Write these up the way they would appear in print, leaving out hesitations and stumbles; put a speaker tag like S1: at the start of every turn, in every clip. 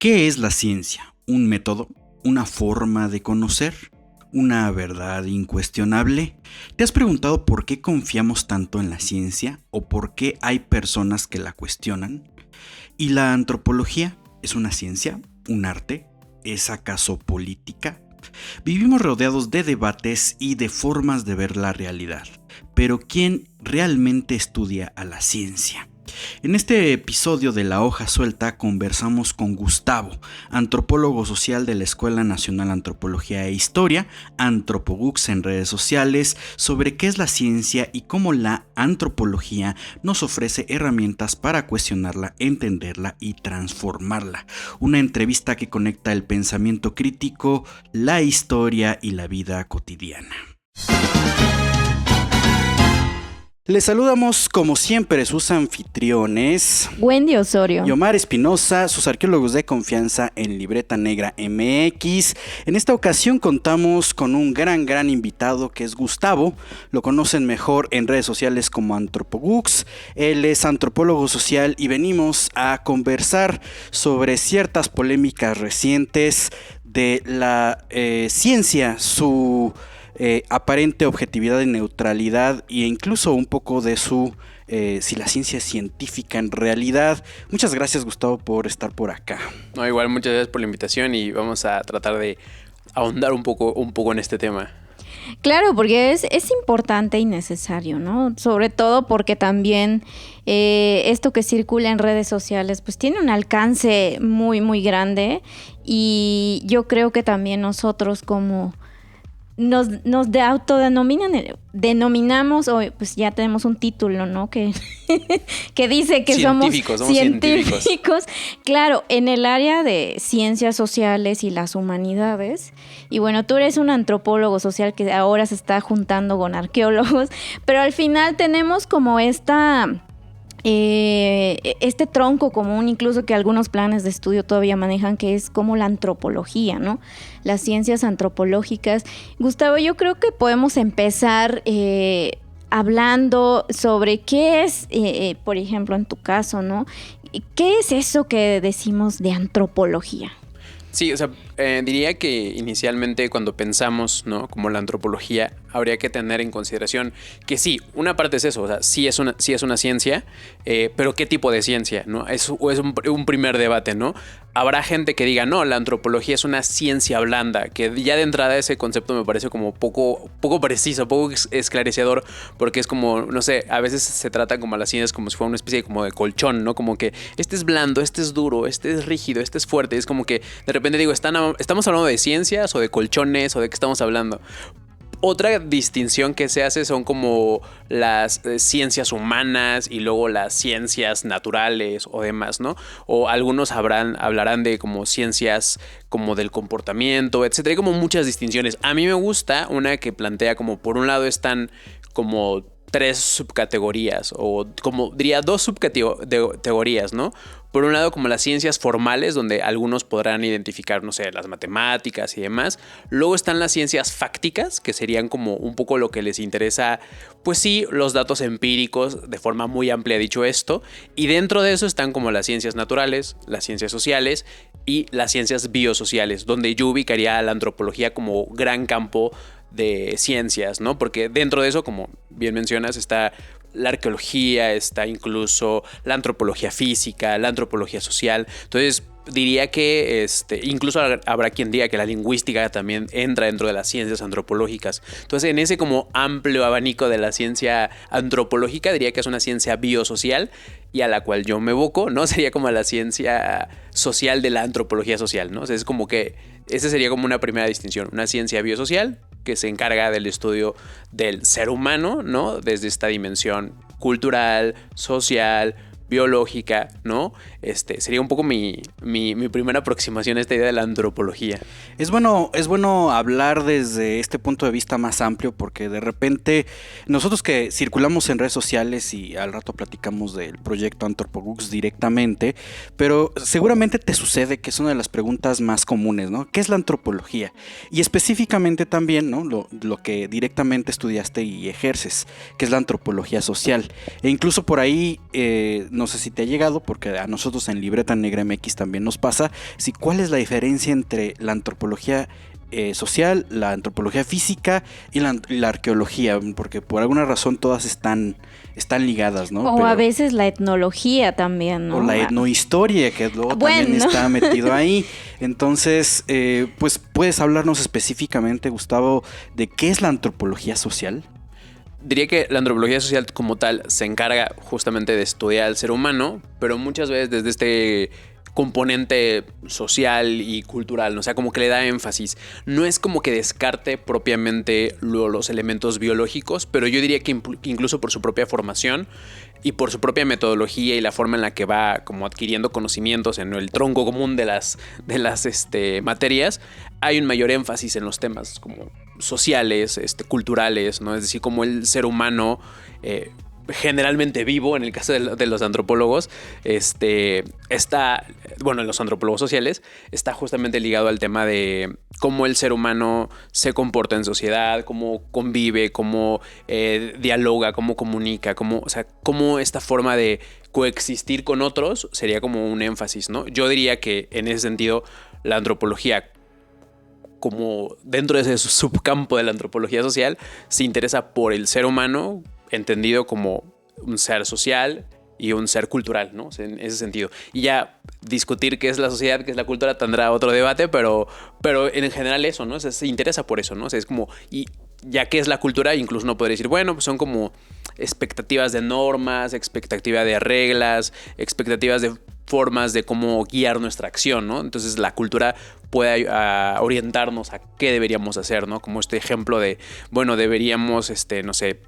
S1: ¿Qué es la ciencia? ¿Un método? ¿Una forma de conocer? ¿Una verdad incuestionable? ¿Te has preguntado por qué confiamos tanto en la ciencia o por qué hay personas que la cuestionan? ¿Y la antropología? ¿Es una ciencia? ¿Un arte? ¿Es acaso política? Vivimos rodeados de debates y de formas de ver la realidad, pero ¿quién realmente estudia a la ciencia? En este episodio de La Hoja Suelta conversamos con Gustavo, antropólogo social de la Escuela Nacional Antropología e Historia, Antropogux en redes sociales, sobre qué es la ciencia y cómo la antropología nos ofrece herramientas para cuestionarla, entenderla y transformarla. Una entrevista que conecta el pensamiento crítico, la historia y la vida cotidiana. Les saludamos como siempre sus anfitriones
S2: Wendy Osorio
S1: y Omar Espinosa, sus arqueólogos de confianza en Libreta Negra MX. En esta ocasión contamos con un gran invitado que es Gustavo. Lo conocen mejor en redes sociales como Antropogux. Él es antropólogo social y venimos a conversar sobre ciertas polémicas recientes de la ciencia, su aparente objetividad y neutralidad e incluso un poco de su si la ciencia es científica en realidad. Muchas gracias, Gustavo, por estar por acá.
S3: No, igual muchas gracias por la invitación y vamos a tratar de ahondar un poco en este tema.
S2: Claro, porque es importante y necesario, ¿no? Sobre todo porque también esto que circula en redes sociales pues tiene un alcance muy grande, y yo creo que también nosotros como nos denominamos, o pues ya tenemos un título, ¿no? Que dice que somos científicos. Claro, en el área de ciencias sociales y las humanidades. Y bueno, tú eres un antropólogo social que ahora se está juntando con arqueólogos, pero al final tenemos como este tronco común, incluso que algunos planes de estudio todavía manejan, que es como la antropología, ¿no? Las ciencias antropológicas. Gustavo, yo creo que podemos empezar hablando sobre qué es, por ejemplo, en tu caso, ¿no? ¿Qué es eso que decimos de antropología?
S3: Sí, o sea, diría que inicialmente cuando pensamos, ¿no?, como la antropología, habría que tener en consideración que sí, una parte es eso, o sea, sí es una ciencia, pero ¿qué tipo de ciencia?, ¿no? Es un primer debate, ¿no? Habrá gente que diga, no, la antropología es una ciencia blanda, que ya de entrada ese concepto me parece como poco preciso, poco esclarecedor, porque es como, no sé, a veces se trata como a las ciencias como si fuera una especie como de colchón, ¿no? Como que este es blando, este es duro, este es rígido, este es fuerte, es como que de repente digo, ¿estamos hablando de ciencias o de colchones o de qué estamos hablando? Otra distinción que se hace son como las ciencias humanas y luego las ciencias naturales o demás, ¿no? O algunos hablarán de como ciencias como del comportamiento, etcétera. Hay como muchas distinciones. A mí me gusta una que plantea como por un lado están como 3 subcategorías, o como diría 2 subcategorías, ¿no? Por un lado, como las ciencias formales, donde algunos podrán identificar, no sé, las matemáticas y demás. Luego están las ciencias fácticas, que serían como un poco lo que les interesa, pues sí, los datos empíricos, de forma muy amplia dicho esto. Y dentro de eso están como las ciencias naturales, las ciencias sociales y las ciencias biosociales, donde yo ubicaría a la antropología como gran campo de ciencias, ¿no? Porque dentro de eso, como bien mencionas, está la arqueología, está incluso la antropología física, la antropología social. Entonces diría que incluso habrá quien diga que la lingüística también entra dentro de las ciencias antropológicas. Entonces, en ese como amplio abanico de la ciencia antropológica, diría que es una ciencia biosocial y a la cual yo me evoco, ¿no? Sería como la ciencia social de la antropología social, ¿no? O sea, es como que esa sería como una primera distinción, una ciencia biosocial que se encarga del estudio del ser humano, ¿no? Desde esta dimensión cultural, social, biológica, ¿no? Sería un poco mi primera aproximación a esta idea de la antropología.
S1: Es bueno hablar desde este punto de vista más amplio, porque de repente nosotros que circulamos en redes sociales y al rato platicamos del proyecto Antropogux directamente, pero seguramente te sucede que es una de las preguntas más comunes, ¿no? ¿Qué es la antropología? Y específicamente también, ¿no?, lo que directamente estudiaste y ejerces, que es la antropología social. E incluso por ahí no sé si te ha llegado, porque a nosotros en Libreta Negra MX también nos pasa, si cuál es la diferencia entre la antropología social, la antropología física y la arqueología, porque por alguna razón todas están ligadas, ¿no?
S2: O a veces la etnología también, ¿no?
S1: O la etnohistoria, que luego también está metido ahí. Entonces, pues, ¿puedes hablarnos específicamente, Gustavo, de qué es la antropología social?
S3: Diría que la antropología social como tal se encarga justamente de estudiar al ser humano, pero muchas veces desde este componente social y cultural, ¿no? O sea, como que le da énfasis. No es como que descarte propiamente los elementos biológicos, pero yo diría que incluso por su propia formación y por su propia metodología y la forma en la que va como adquiriendo conocimientos en el tronco común de las materias, hay un mayor énfasis en los temas como sociales, culturales, ¿no? Es decir, como el ser humano generalmente vivo, en el caso de los antropólogos, en los antropólogos sociales, está justamente ligado al tema de cómo el ser humano se comporta en sociedad, cómo convive, cómo dialoga, cómo comunica, cómo esta forma de coexistir con otros sería como un énfasis, ¿no? Yo diría que en ese sentido la antropología, como dentro de ese subcampo de la antropología social, se interesa por el ser humano entendido como un ser social y un ser cultural, ¿no? O sea, en ese sentido. Y ya discutir qué es la sociedad, qué es la cultura, tendrá otro debate, pero en general eso, ¿no? O sea, se interesa por eso, ¿no? O sea, es como, y ya que es la cultura, incluso uno podría decir, bueno, pues son como expectativas de normas, expectativa de reglas, expectativas de formas de cómo guiar nuestra acción, ¿no? Entonces la cultura puede orientarnos a qué deberíamos hacer, ¿no? Como este ejemplo de, bueno, deberíamos, no sé,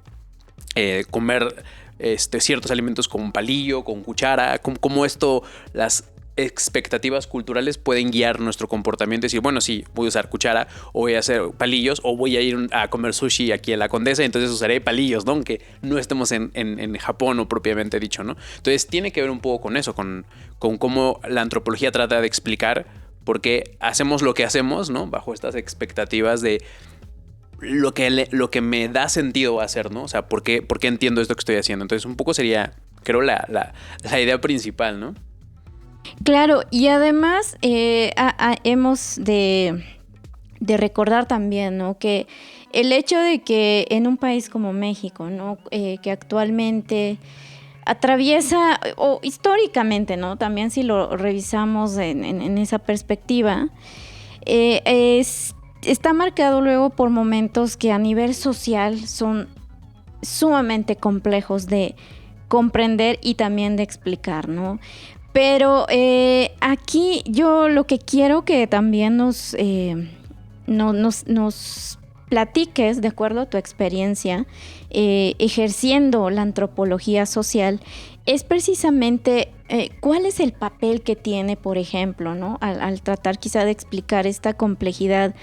S3: comer ciertos alimentos con palillo, con cuchara, como esto, las expectativas culturales pueden guiar nuestro comportamiento y decir, bueno, sí, voy a usar cuchara o voy a hacer palillos o voy a ir a comer sushi aquí en la Condesa, entonces usaré palillos, ¿no? Aunque no estemos en Japón o propiamente dicho, ¿no? Entonces tiene que ver un poco con eso, con cómo la antropología trata de explicar por qué hacemos lo que hacemos, ¿no? Bajo estas expectativas de lo que me da sentido hacer, ¿no? O sea, ¿por qué entiendo esto que estoy haciendo? Entonces un poco sería, creo, la idea principal, ¿no?
S2: Claro, y además hemos de recordar también, ¿no? Que el hecho de que en un país como México, ¿no? Que actualmente atraviesa, o históricamente, ¿no? También si lo revisamos en esa perspectiva, está marcado luego por momentos que a nivel social son sumamente complejos de comprender y también de explicar, ¿no? Pero aquí yo lo que quiero que también nos platiques, de acuerdo a tu experiencia, ejerciendo la antropología social, es precisamente cuál es el papel que tiene, por ejemplo, ¿no? Al tratar quizá de explicar esta complejidad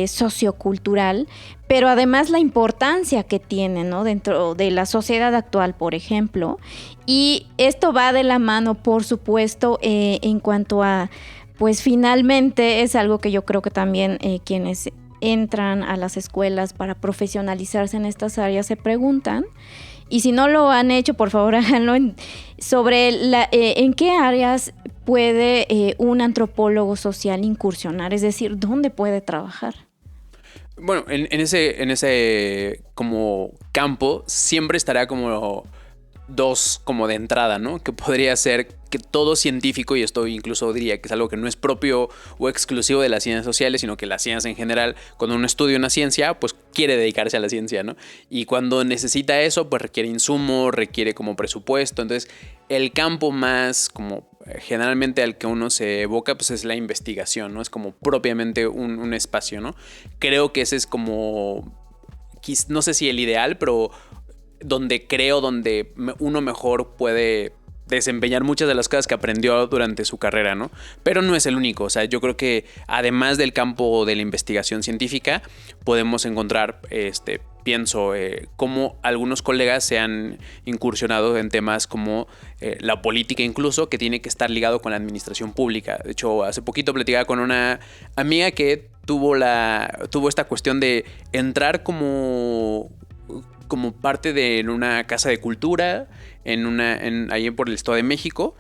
S2: sociocultural, pero además la importancia que tiene, ¿no? Dentro de la sociedad actual, por ejemplo. Y esto va de la mano, por supuesto, en cuanto a, pues finalmente es algo que yo creo que también quienes entran a las escuelas para profesionalizarse en estas áreas se preguntan. Y si no lo han hecho, por favor háganlo sobre en qué áreas puede un antropólogo social incursionar, es decir, ¿dónde puede trabajar?
S3: Bueno, en ese como campo siempre estará como dos como de entrada, ¿no? Que podría ser que todo científico, y esto incluso diría que es algo que no es propio o exclusivo de las ciencias sociales, sino que la ciencia en general, cuando uno estudia una ciencia, pues quiere dedicarse a la ciencia, ¿no? Y cuando necesita eso, pues requiere insumo, requiere como presupuesto. Entonces, el campo más como generalmente al que uno se evoca, pues es la investigación, ¿no? Es como propiamente un espacio, ¿no? Creo que ese es como, no sé si el ideal, pero donde uno mejor puede desempeñar muchas de las cosas que aprendió durante su carrera, ¿no? Pero no es el único. O sea, yo creo que además del campo de la investigación científica, podemos encontrar, pienso, cómo algunos colegas se han incursionado en temas como la política incluso, que tiene que estar ligado con la administración pública. De hecho, hace poquito platicaba con una amiga que tuvo esta cuestión de entrar como como parte de una casa de cultura ahí por el Estado de México,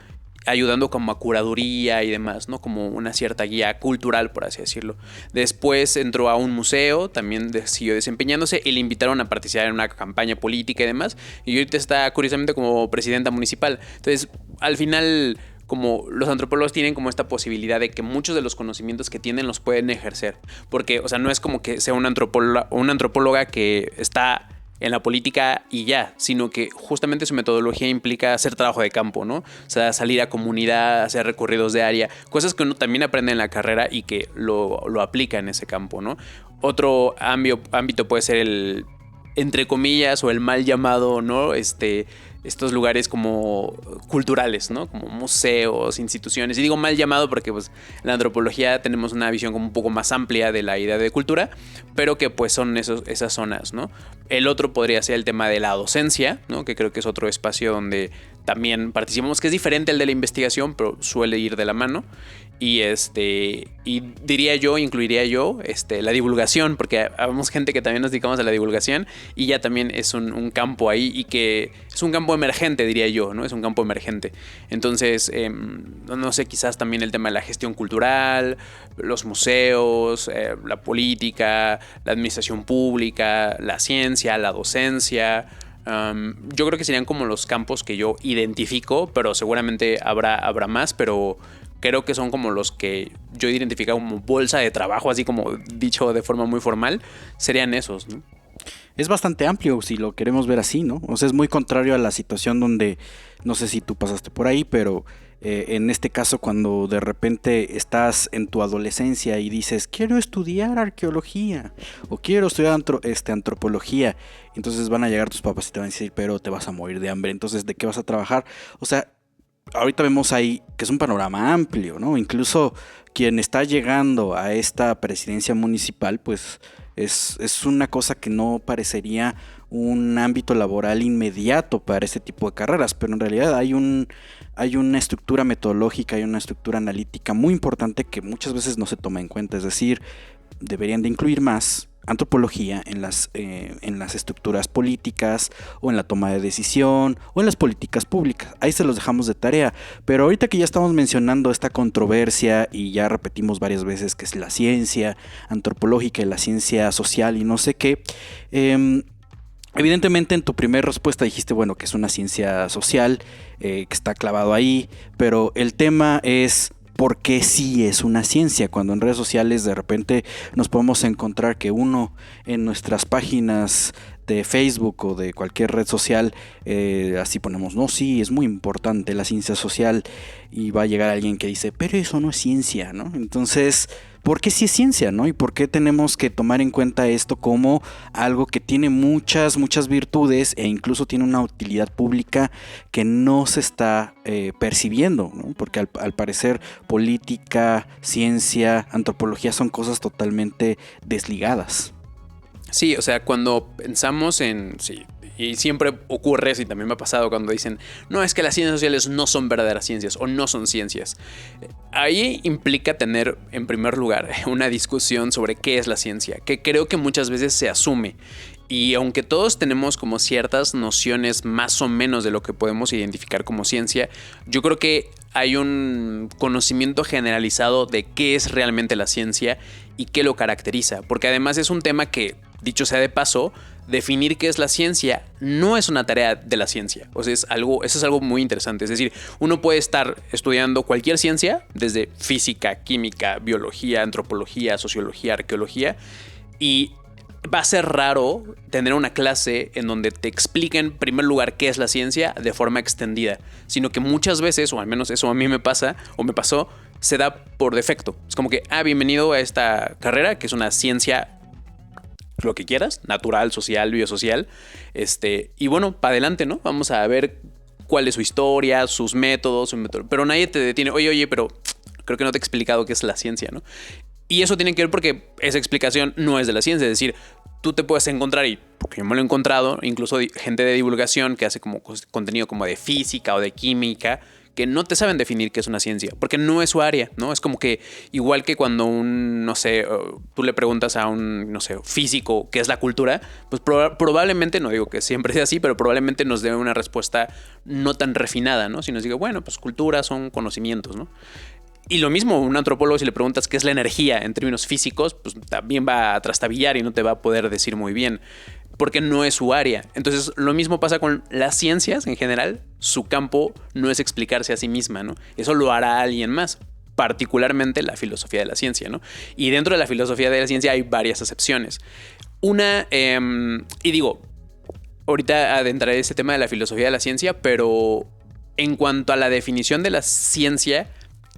S3: ayudando como a curaduría y demás, ¿no? Como una cierta guía cultural, por así decirlo. Después entró a un museo, también siguió desempeñándose y le invitaron a participar en una campaña política y demás. Y ahorita está curiosamente como presidenta municipal. Entonces, al final, como los antropólogos tienen como esta posibilidad de que muchos de los conocimientos que tienen los pueden ejercer. Porque, o sea, no es como que sea una antropóloga que está en la política y ya, sino que justamente su metodología implica hacer trabajo de campo, ¿no? O sea, salir a comunidad, hacer recorridos de área, cosas que uno también aprende en la carrera y que lo aplica en ese campo, ¿no? Otro ámbito puede ser el, entre comillas, o el mal llamado, ¿no? Estos lugares como culturales, ¿no? Como museos, instituciones. Y digo mal llamado porque pues en la antropología tenemos una visión como un poco más amplia de la idea de cultura, pero que pues son esas zonas, ¿no? El otro podría ser el tema de la docencia, ¿no? Que creo que es otro espacio donde también participamos, que es diferente al de la investigación, pero suele ir de la mano. Y incluiría yo la divulgación, porque habemos gente que también nos dedicamos a la divulgación y ya también es un campo ahí y que es un campo emergente, diría yo, ¿no? Es un campo emergente. Entonces, no sé, quizás también el tema de la gestión cultural, los museos, la política, la administración pública, la ciencia, la docencia. Yo creo que serían como los campos que yo identifico, pero seguramente habrá más, pero creo que son como los que yo he identificado como bolsa de trabajo, así como dicho de forma muy formal, serían esos, ¿no?
S1: Es bastante amplio si lo queremos ver así, ¿no? O sea, es muy contrario a la situación donde, no sé si tú pasaste por ahí, pero en este caso cuando de repente estás en tu adolescencia y dices, quiero estudiar arqueología o quiero estudiar antropología, entonces van a llegar tus papás y te van a decir, pero te vas a morir de hambre, entonces ¿de qué vas a trabajar? O sea, ahorita vemos ahí que es un panorama amplio, ¿no? Incluso quien está llegando a esta presidencia municipal, pues es una cosa que no parecería un ámbito laboral inmediato para este tipo de carreras, pero en realidad hay una estructura metodológica, hay una estructura analítica muy importante que muchas veces no se toma en cuenta, es decir, deberían de incluir más antropología en las estructuras políticas o en la toma de decisión o en las políticas públicas. Ahí se los dejamos de tarea, pero ahorita que ya estamos mencionando esta controversia y ya repetimos varias veces que es la ciencia antropológica y la ciencia social y no sé qué, evidentemente en tu primera respuesta dijiste, bueno, que es una ciencia social, que está clavado ahí, pero el tema es ¿por qué sí es una ciencia? Cuando en redes sociales de repente nos podemos encontrar que uno en nuestras páginas de Facebook o de cualquier red social, así ponemos, no, sí, es muy importante la ciencia social, y va a llegar alguien que dice, pero eso no es ciencia, ¿no? Entonces, ¿por qué sí es ciencia, no? ¿Y por qué tenemos que tomar en cuenta esto como algo que tiene muchas virtudes e incluso tiene una utilidad pública que no se está percibiendo, ¿no? Porque al parecer política, ciencia, antropología son cosas totalmente desligadas.
S3: Sí, o sea, cuando pensamos en... Sí, y siempre ocurre, y también me ha pasado cuando dicen, no, es que las ciencias sociales no son verdaderas ciencias o no son ciencias. Ahí implica tener, en primer lugar, una discusión sobre qué es la ciencia, que creo que muchas veces se asume. Y aunque todos tenemos como ciertas nociones más o menos de lo que podemos identificar como ciencia, yo creo que hay un conocimiento generalizado de qué es realmente la ciencia y qué lo caracteriza. Porque además es un tema que, dicho sea de paso, definir qué es la ciencia no es una tarea de la ciencia. O sea, eso es algo muy interesante. Es decir, uno puede estar estudiando cualquier ciencia, desde física, química, biología, antropología, sociología, arqueología, y va a ser raro tener una clase en donde te expliquen en primer lugar qué es la ciencia de forma extendida, sino que muchas veces, o al menos eso a mí me pasa o me pasó, se da por defecto. Es como que, bienvenido a esta carrera que es una ciencia, lo que quieras, natural, social, biosocial, y bueno, para adelante, ¿no? Vamos a ver cuál es su historia, sus métodos, pero nadie te detiene, oye, pero creo que no te he explicado qué es la ciencia, ¿no? Y eso tiene que ver porque esa explicación no es de la ciencia, es decir, tú te puedes encontrar, y porque yo me lo he encontrado, incluso gente de divulgación que hace como contenido como de física o de química, que no te saben definir qué es una ciencia, porque no es su área, ¿no? Es como que igual que cuando tú le preguntas a un, no sé, físico qué es la cultura, pues probablemente, no digo que siempre sea así, pero probablemente nos dé una respuesta no tan refinada, ¿no? Si nos diga, bueno, pues cultura son conocimientos, ¿no? Y lo mismo, un antropólogo, si le preguntas qué es la energía en términos físicos, pues también va a trastabillar y no te va a poder decir muy bien, porque no es su área. Entonces, lo mismo pasa con las ciencias en general. Su campo no es explicarse a sí misma, ¿no? Eso lo hará alguien más, particularmente la filosofía de la ciencia, ¿no? Y dentro de la filosofía de la ciencia hay varias acepciones. Y digo, ahorita adentraré ese tema de la filosofía de la ciencia, pero en cuanto a la definición de la ciencia,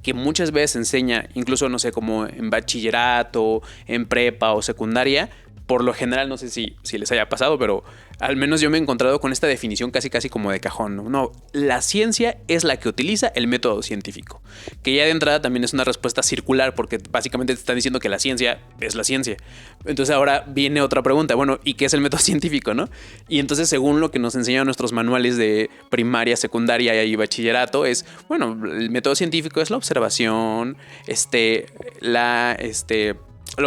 S3: que muchas veces enseña, incluso, no sé, como en bachillerato, en prepa o secundaria, por lo general, no sé si les haya pasado, pero al menos yo me he encontrado con esta definición casi como de cajón, ¿no? No, la ciencia es la que utiliza el método científico. Que ya de entrada también es una respuesta circular, porque básicamente te están diciendo que la ciencia es la ciencia. Entonces ahora viene otra pregunta, bueno, ¿y qué es el método científico, no? Y entonces, según lo que nos enseñan nuestros manuales de primaria, secundaria y bachillerato, es, bueno, el método científico es la observación, la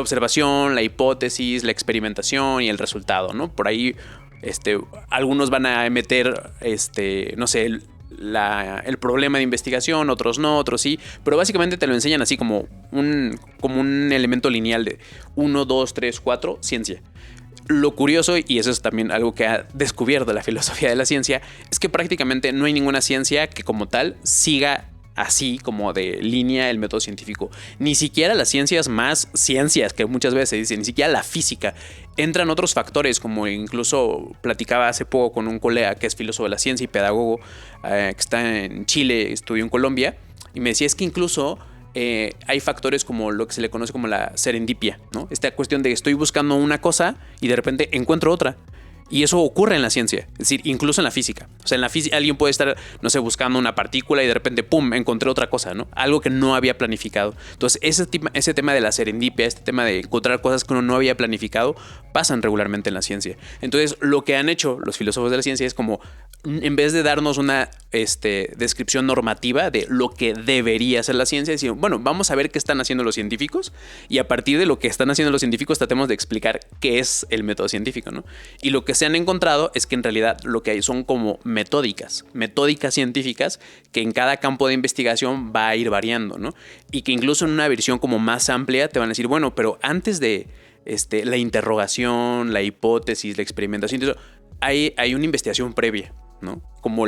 S3: observación, la hipótesis, la experimentación y el resultado, ¿no? Por ahí algunos van a meter, no sé, el problema de investigación, otros no, otros sí, pero básicamente te lo enseñan así como un elemento lineal de 1, 2, 3, 4, ciencia. Lo curioso, y eso es también algo que ha descubierto la filosofía de la ciencia, es que prácticamente no hay ninguna ciencia que como tal siga así como de línea el método científico. Ni siquiera las ciencias más ciencias, que muchas veces se dice, ni siquiera la física. Entran otros factores, como incluso platicaba hace poco con un colega que es filósofo de la ciencia y pedagogo, que está en Chile, estudió en Colombia, y me decía, es que incluso hay factores como lo que se le conoce como la serendipia, ¿no? Esta cuestión de que estoy buscando una cosa y de repente encuentro otra. Y eso ocurre en la ciencia, es decir, incluso en la física. O sea, en la física alguien puede estar, no sé, buscando una partícula y de repente, ¡pum!, encontré otra cosa, ¿no? Algo que no había planificado. Entonces, ese tema de la serendipia, este tema de encontrar cosas que uno no había planificado, pasan regularmente en la ciencia. Entonces, lo que han hecho los filósofos de la ciencia es como, en vez de darnos una descripción normativa de lo que debería ser la ciencia, decir, bueno, vamos a ver qué están haciendo los científicos y a partir de lo que están haciendo los científicos tratemos de explicar qué es el método científico, ¿no? Y lo que se han encontrado es que en realidad lo que hay son como metódicas científicas que en cada campo de investigación va a ir variando, ¿no? Y que incluso en una versión como más amplia te van a decir, bueno, pero antes de la interrogación, la hipótesis, la experimentación, hay una investigación previa, ¿no? Como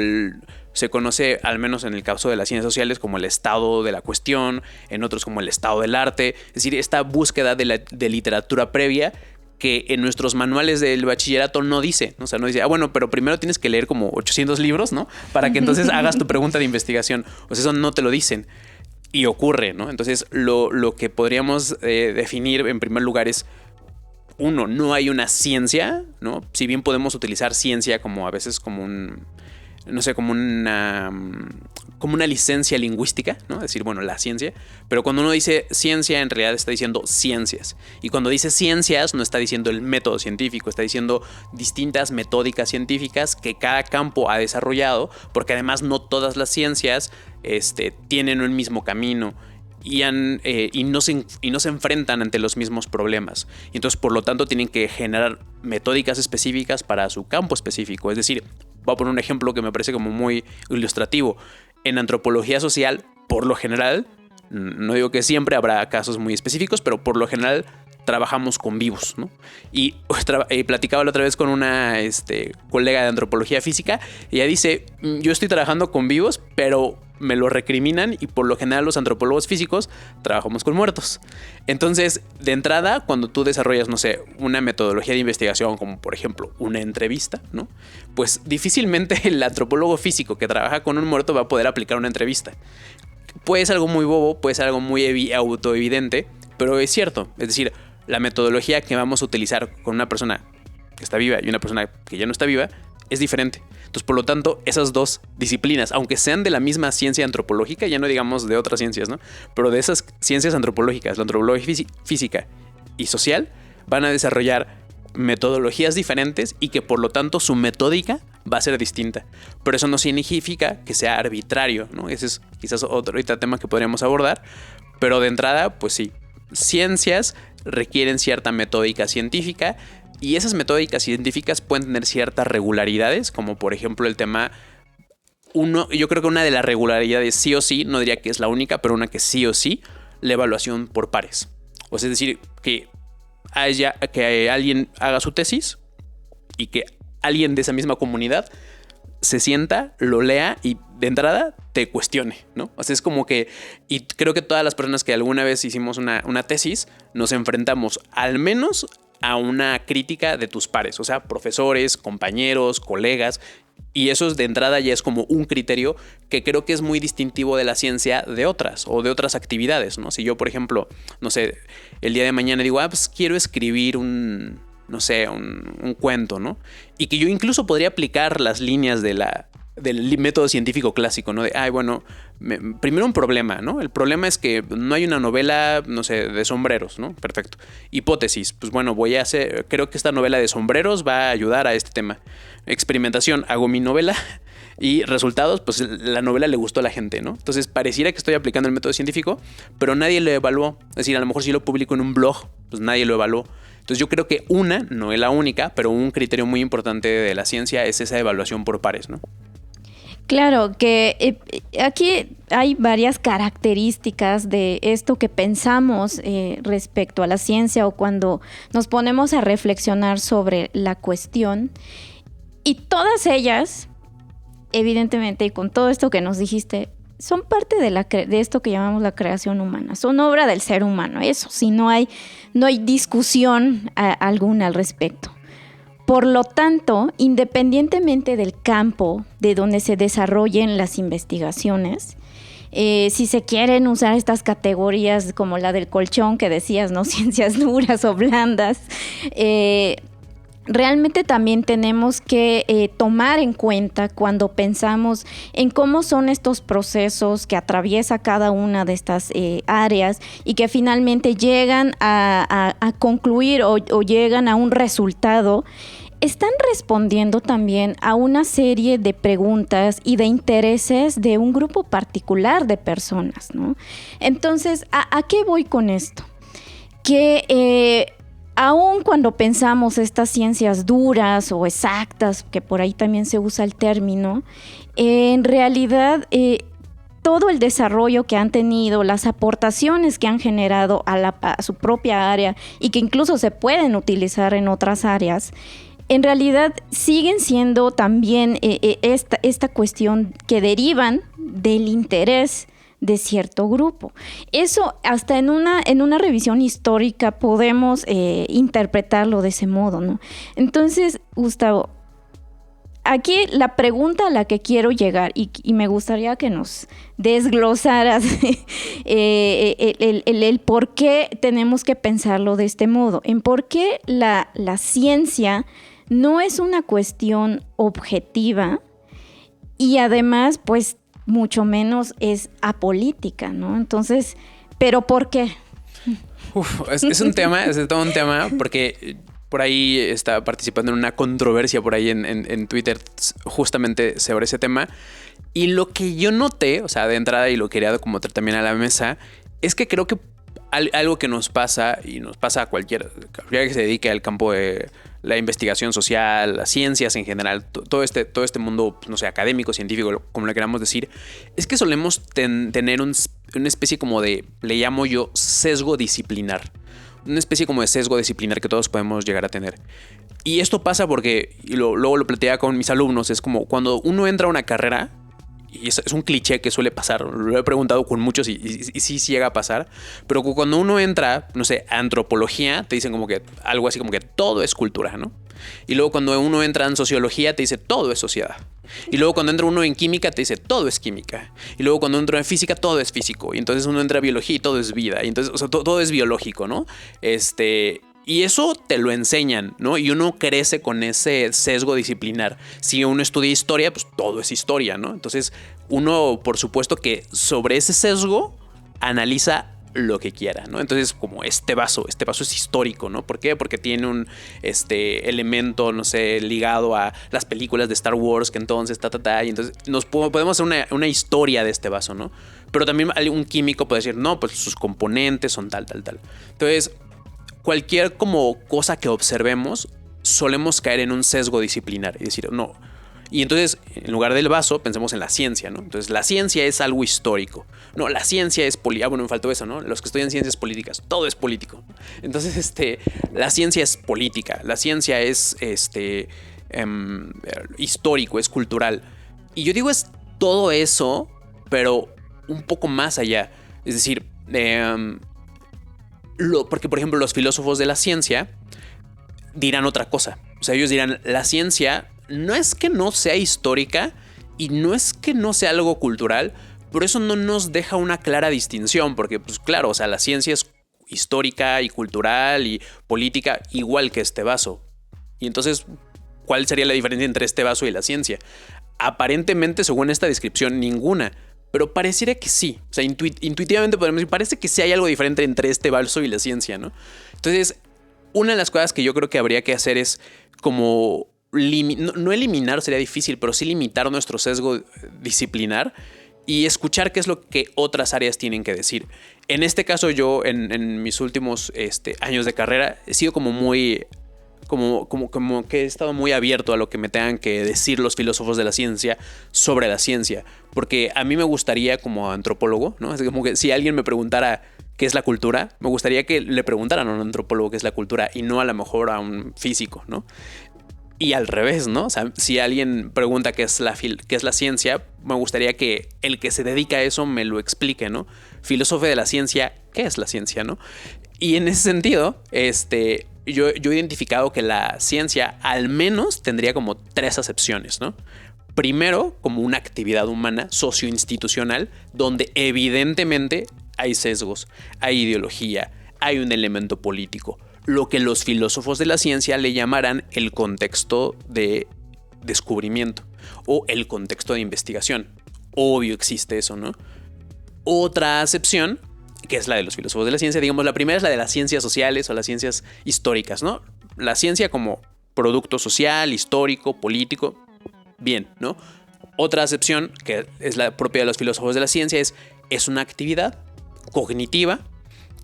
S3: se conoce, al menos en el caso de las ciencias sociales, como el estado de la cuestión, en otros como el estado del arte, es decir, esta búsqueda de literatura previa que en nuestros manuales del bachillerato no dice, ¿no? O sea, no dice, bueno, pero primero tienes que leer como 800 libros, ¿no? Para que entonces hagas tu pregunta de investigación. O sea, eso no te lo dicen. Y ocurre, ¿no? Entonces, lo que podríamos definir en primer lugar es, uno, no hay una ciencia, ¿no? Si bien podemos utilizar ciencia como a veces como como una licencia lingüística, ¿no? Decir, bueno, la ciencia. Pero cuando uno dice ciencia, en realidad está diciendo ciencias. Y cuando dice ciencias, no está diciendo el método científico, está diciendo distintas metódicas científicas que cada campo ha desarrollado, porque además no todas las ciencias tienen un mismo camino. Y no se enfrentan ante los mismos problemas. Y entonces, por lo tanto, tienen que generar metódicas específicas para su campo específico. Es decir, voy a poner un ejemplo que me parece como muy ilustrativo. En antropología social, por lo general, no digo que siempre, habrá casos muy específicos, pero por lo general trabajamos con vivos, ¿no? Y platicaba la otra vez con una colega de antropología física. Y ella dice, yo estoy trabajando con vivos, pero me lo recriminan y por lo general los antropólogos físicos trabajamos con muertos. Entonces, de entrada, cuando tú desarrollas, no sé, una metodología de investigación como por ejemplo una entrevista, ¿no? Pues difícilmente el antropólogo físico que trabaja con un muerto va a poder aplicar una entrevista. Puede ser algo muy bobo, puede ser algo muy autoevidente, pero es cierto. Es decir, la metodología que vamos a utilizar con una persona que está viva y una persona que ya no está viva es diferente. Entonces, por lo tanto, esas dos disciplinas, aunque sean de la misma ciencia antropológica, ya no digamos de otras ciencias, ¿no? Pero de esas ciencias antropológicas, la antropología física y social, van a desarrollar metodologías diferentes y que por lo tanto su metódica va a ser distinta. Pero eso no significa que sea arbitrario, ¿no? Ese es quizás otro ahorita tema que podríamos abordar. Pero de entrada, pues sí, ciencias requieren cierta metódica científica y esas metódicas científicas pueden tener ciertas regularidades, como por ejemplo el tema... yo creo que una de las regularidades sí o sí, no diría que es la única, pero una que sí o sí, la evaluación por pares. O sea, es decir, que alguien haga su tesis y que alguien de esa misma comunidad se sienta, lo lea y de entrada te cuestione, ¿no? O sea, es como que, y creo que todas las personas que alguna vez hicimos una tesis, nos enfrentamos al menos a una crítica de tus pares, o sea, profesores, compañeros, colegas, y eso de entrada ya es como un criterio que creo que es muy distintivo de la ciencia de otras o de otras actividades, ¿no? Si yo, por ejemplo, no sé, el día de mañana digo, pues quiero escribir un cuento, ¿no? Y que yo incluso podría aplicar las líneas del método científico clásico, ¿no? Primero un problema, ¿no? El problema es que no hay una novela, no sé, de sombreros, ¿no? Perfecto. Hipótesis, pues bueno, creo que esta novela de sombreros va a ayudar a este tema. Experimentación, hago mi novela y resultados, pues la novela le gustó a la gente, ¿no? Entonces pareciera que estoy aplicando el método científico, pero nadie lo evaluó. Es decir, a lo mejor si lo publico en un blog, pues nadie lo evaluó. Entonces yo creo que no es la única, pero un criterio muy importante de la ciencia es esa evaluación por pares, ¿no?
S2: Claro, que aquí hay varias características de esto que pensamos respecto a la ciencia o cuando nos ponemos a reflexionar sobre la cuestión. Y todas ellas, evidentemente, y con todo esto que nos dijiste, son parte de esto que llamamos la creación humana. Son obra del ser humano, eso sí, no hay discusión alguna al respecto. Por lo tanto, independientemente del campo de donde se desarrollen las investigaciones, si se quieren usar estas categorías como la del colchón que decías, ¿no? Ciencias duras o blandas, realmente también tenemos que tomar en cuenta cuando pensamos en cómo son estos procesos que atraviesa cada una de estas áreas y que finalmente llegan a concluir o llegan a un resultado. Están respondiendo también a una serie de preguntas y de intereses de un grupo particular de personas, ¿no? Entonces, ¿a qué voy con esto? Que aun cuando pensamos estas ciencias duras o exactas, que por ahí también se usa el término, en realidad todo el desarrollo que han tenido, las aportaciones que han generado a su propia área y que incluso se pueden utilizar en otras áreas, en realidad siguen siendo también esta cuestión que derivan del interés de cierto grupo. Eso hasta en una revisión histórica podemos interpretarlo de ese modo, ¿no? Entonces, Gustavo, aquí la pregunta a la que quiero llegar y me gustaría que nos desglosaras el por qué tenemos que pensarlo de este modo, en por qué la ciencia no es una cuestión objetiva y además, pues, mucho menos es apolítica, ¿no? Entonces, ¿pero por qué?
S3: Es un tema, es todo un tema, porque por ahí está participando en una controversia por ahí en Twitter justamente sobre ese tema. Y lo que yo noté, o sea, de entrada, y lo quería como traer también a la mesa, es que creo que algo que nos pasa, y nos pasa a cualquiera que se dedique al campo de la investigación social, las ciencias en general, todo este mundo, no sé, académico, científico, como le queramos decir, es que solemos tener una especie como de, le llamo yo, sesgo disciplinar. Una especie como de sesgo disciplinar que todos podemos llegar a tener. Y esto pasa porque, y luego lo planteaba con mis alumnos, es como cuando uno entra a una carrera, y es un cliché que suele pasar, lo he preguntado con muchos y sí llega a pasar, pero cuando uno entra, no sé, a antropología, te dicen como que algo así como que todo es cultura, ¿no? Y luego cuando uno entra en sociología, te dice todo es sociedad. Y luego cuando entra uno en química, te dice todo es química. Y luego cuando entra en física, todo es físico. Y entonces uno entra a biología y todo es vida. Y entonces, o sea, todo es biológico, ¿no? Y eso te lo enseñan, ¿no? Y uno crece con ese sesgo disciplinar. Si uno estudia historia, pues todo es historia, ¿no? Entonces, uno, por supuesto que sobre ese sesgo analiza lo que quiera, ¿no? Entonces, como este vaso es histórico, ¿no? ¿Por qué? Porque tiene un elemento, no sé, ligado a las películas de Star Wars, que entonces, y entonces podemos hacer una historia de este vaso, ¿no? Pero también un químico puede decir, no, pues sus componentes son tal. Entonces, cualquier como cosa que observemos, solemos caer en un sesgo disciplinar y decir, no. Y entonces, en lugar del vaso, pensemos en la ciencia, ¿no? Entonces, la ciencia es algo histórico. No, la ciencia es política. Bueno, me faltó eso, ¿no? Los que estudian ciencias políticas, todo es político. Entonces, la ciencia es política. La ciencia es, histórico, es cultural. Y yo digo, es todo eso, pero un poco más allá. Es decir, porque, por ejemplo, los filósofos de la ciencia dirán otra cosa. O sea, ellos dirán, la ciencia no es que no sea histórica y no es que no sea algo cultural, pero eso no nos deja una clara distinción, porque pues claro, o sea, la ciencia es histórica y cultural y política igual que este vaso. Y entonces, ¿cuál sería la diferencia entre este vaso y la ciencia? Aparentemente, según esta descripción, ninguna. Pero pareciera que sí. O sea, intuitivamente podemos decir, parece que sí hay algo diferente entre este vaso y la ciencia, ¿no? Entonces, una de las cosas que yo creo que habría que hacer es como no eliminar, sería difícil, pero sí limitar nuestro sesgo disciplinar y escuchar qué es lo que otras áreas tienen que decir. En este caso, yo en mis últimos años de carrera he sido como muy... Como que he estado muy abierto a lo que me tengan que decir los filósofos de la ciencia sobre la ciencia. Porque a mí me gustaría, como antropólogo, ¿no? Es como que si alguien me preguntara qué es la cultura, me gustaría que le preguntaran a un antropólogo qué es la cultura y no a lo mejor a un físico, ¿no? Y al revés, ¿no? O sea, si alguien pregunta qué es la ciencia, me gustaría que el que se dedica a eso me lo explique, ¿no? Filósofo de la ciencia, ¿qué es la ciencia, no? Y en ese sentido, yo he identificado que la ciencia al menos tendría como 3 acepciones, ¿no? Primero, como una actividad humana socioinstitucional donde evidentemente hay sesgos, hay ideología, hay un elemento político, lo que los filósofos de la ciencia le llamarán el contexto de descubrimiento o el contexto de investigación. Obvio existe eso, ¿no? Otra acepción, que es la de los filósofos de la ciencia, digamos, la primera es la de las ciencias sociales o las ciencias históricas, ¿no? La ciencia como producto social, histórico, político, bien, ¿no? Otra acepción, que es la propia de los filósofos de la ciencia, es una actividad cognitiva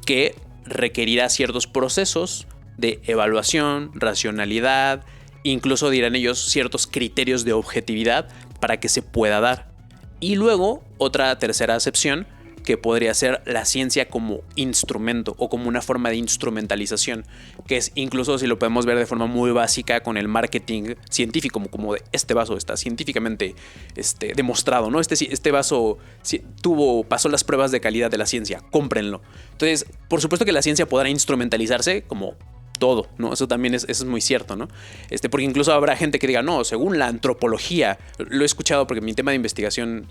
S3: que requerirá ciertos procesos de evaluación, racionalidad, incluso dirán ellos ciertos criterios de objetividad para que se pueda dar. Y luego otra tercera acepción, que podría ser la ciencia como instrumento o como una forma de instrumentalización, que es incluso, si lo podemos ver de forma muy básica, con el marketing científico, como de este vaso está científicamente demostrado, ¿no? Este vaso pasó las pruebas de calidad de la ciencia, cómprenlo. Entonces, por supuesto que la ciencia podrá instrumentalizarse como todo, ¿no? Eso también es muy cierto, ¿no? Porque incluso habrá gente que diga, no, según la antropología, lo he escuchado porque mi tema de investigación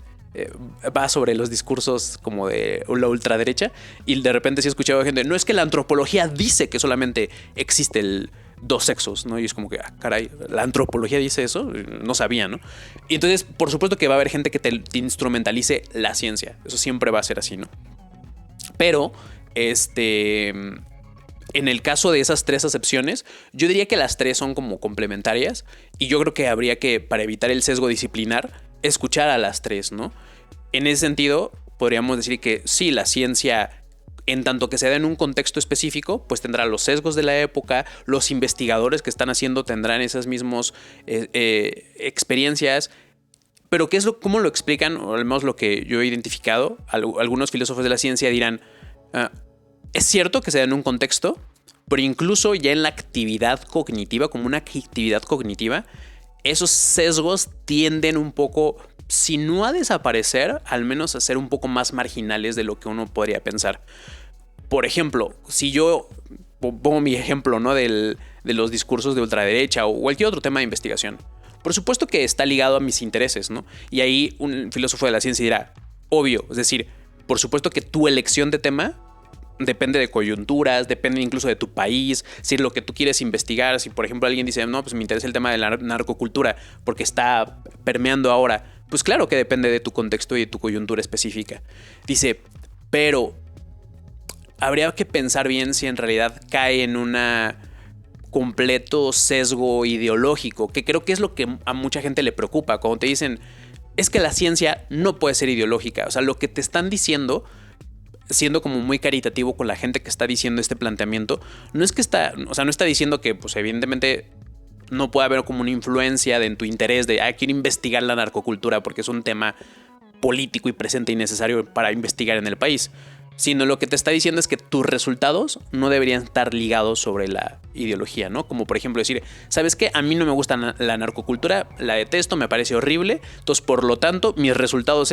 S3: va sobre los discursos como de la ultraderecha, y de repente sí he escuchado gente, no, es que la antropología dice que solamente existe dos sexos, ¿no? Y es como que, caray, ¿la antropología dice eso? No sabía, ¿no? Y entonces, por supuesto que va a haber gente que te instrumentalice la ciencia. Eso siempre va a ser así, ¿no? Pero, en el caso de esas 3 acepciones, yo diría que las 3 son como complementarias, y yo creo que habría que, para evitar el sesgo disciplinar, escuchar a las 3, ¿no? En ese sentido, podríamos decir que sí, la ciencia, en tanto que se da en un contexto específico, pues tendrá los sesgos de la época, los investigadores que están haciendo tendrán esas mismas experiencias, pero ¿cómo lo explican? O al menos lo que yo he identificado, algunos filósofos de la ciencia dirán, es cierto que se da en un contexto, pero incluso ya en la actividad cognitiva, como una actividad cognitiva, esos sesgos tienden un poco, si no a desaparecer, al menos a ser un poco más marginales de lo que uno podría pensar. Por ejemplo, si yo pongo mi ejemplo, ¿no? de los discursos de ultraderecha o cualquier otro tema de investigación, por supuesto que está ligado a mis intereses, ¿no? Y ahí un filósofo de la ciencia dirá, obvio, es decir, por supuesto que tu elección de tema depende de coyunturas, depende incluso de tu país, si lo que tú quieres investigar, si por ejemplo alguien dice, no, pues me interesa el tema de la narcocultura porque está permeando ahora, pues claro que depende de tu contexto y de tu coyuntura específica. Dice, pero habría que pensar bien si en realidad cae en una completo sesgo ideológico, que creo que es lo que a mucha gente le preocupa cuando te dicen es que la ciencia no puede ser ideológica. O sea, lo que te están diciendo, siendo como muy caritativo con la gente que está diciendo este planteamiento, no es que no está diciendo que, pues evidentemente no puede haber como una influencia en tu interés de, quiero investigar la narcocultura porque es un tema político y presente y necesario para investigar en el país. Sino lo que te está diciendo es que tus resultados no deberían estar ligados sobre la ideología, ¿no? Como por ejemplo decir, ¿sabes qué? A mí no me gusta la narcocultura, la detesto, me parece horrible. Entonces, por lo tanto, mis resultados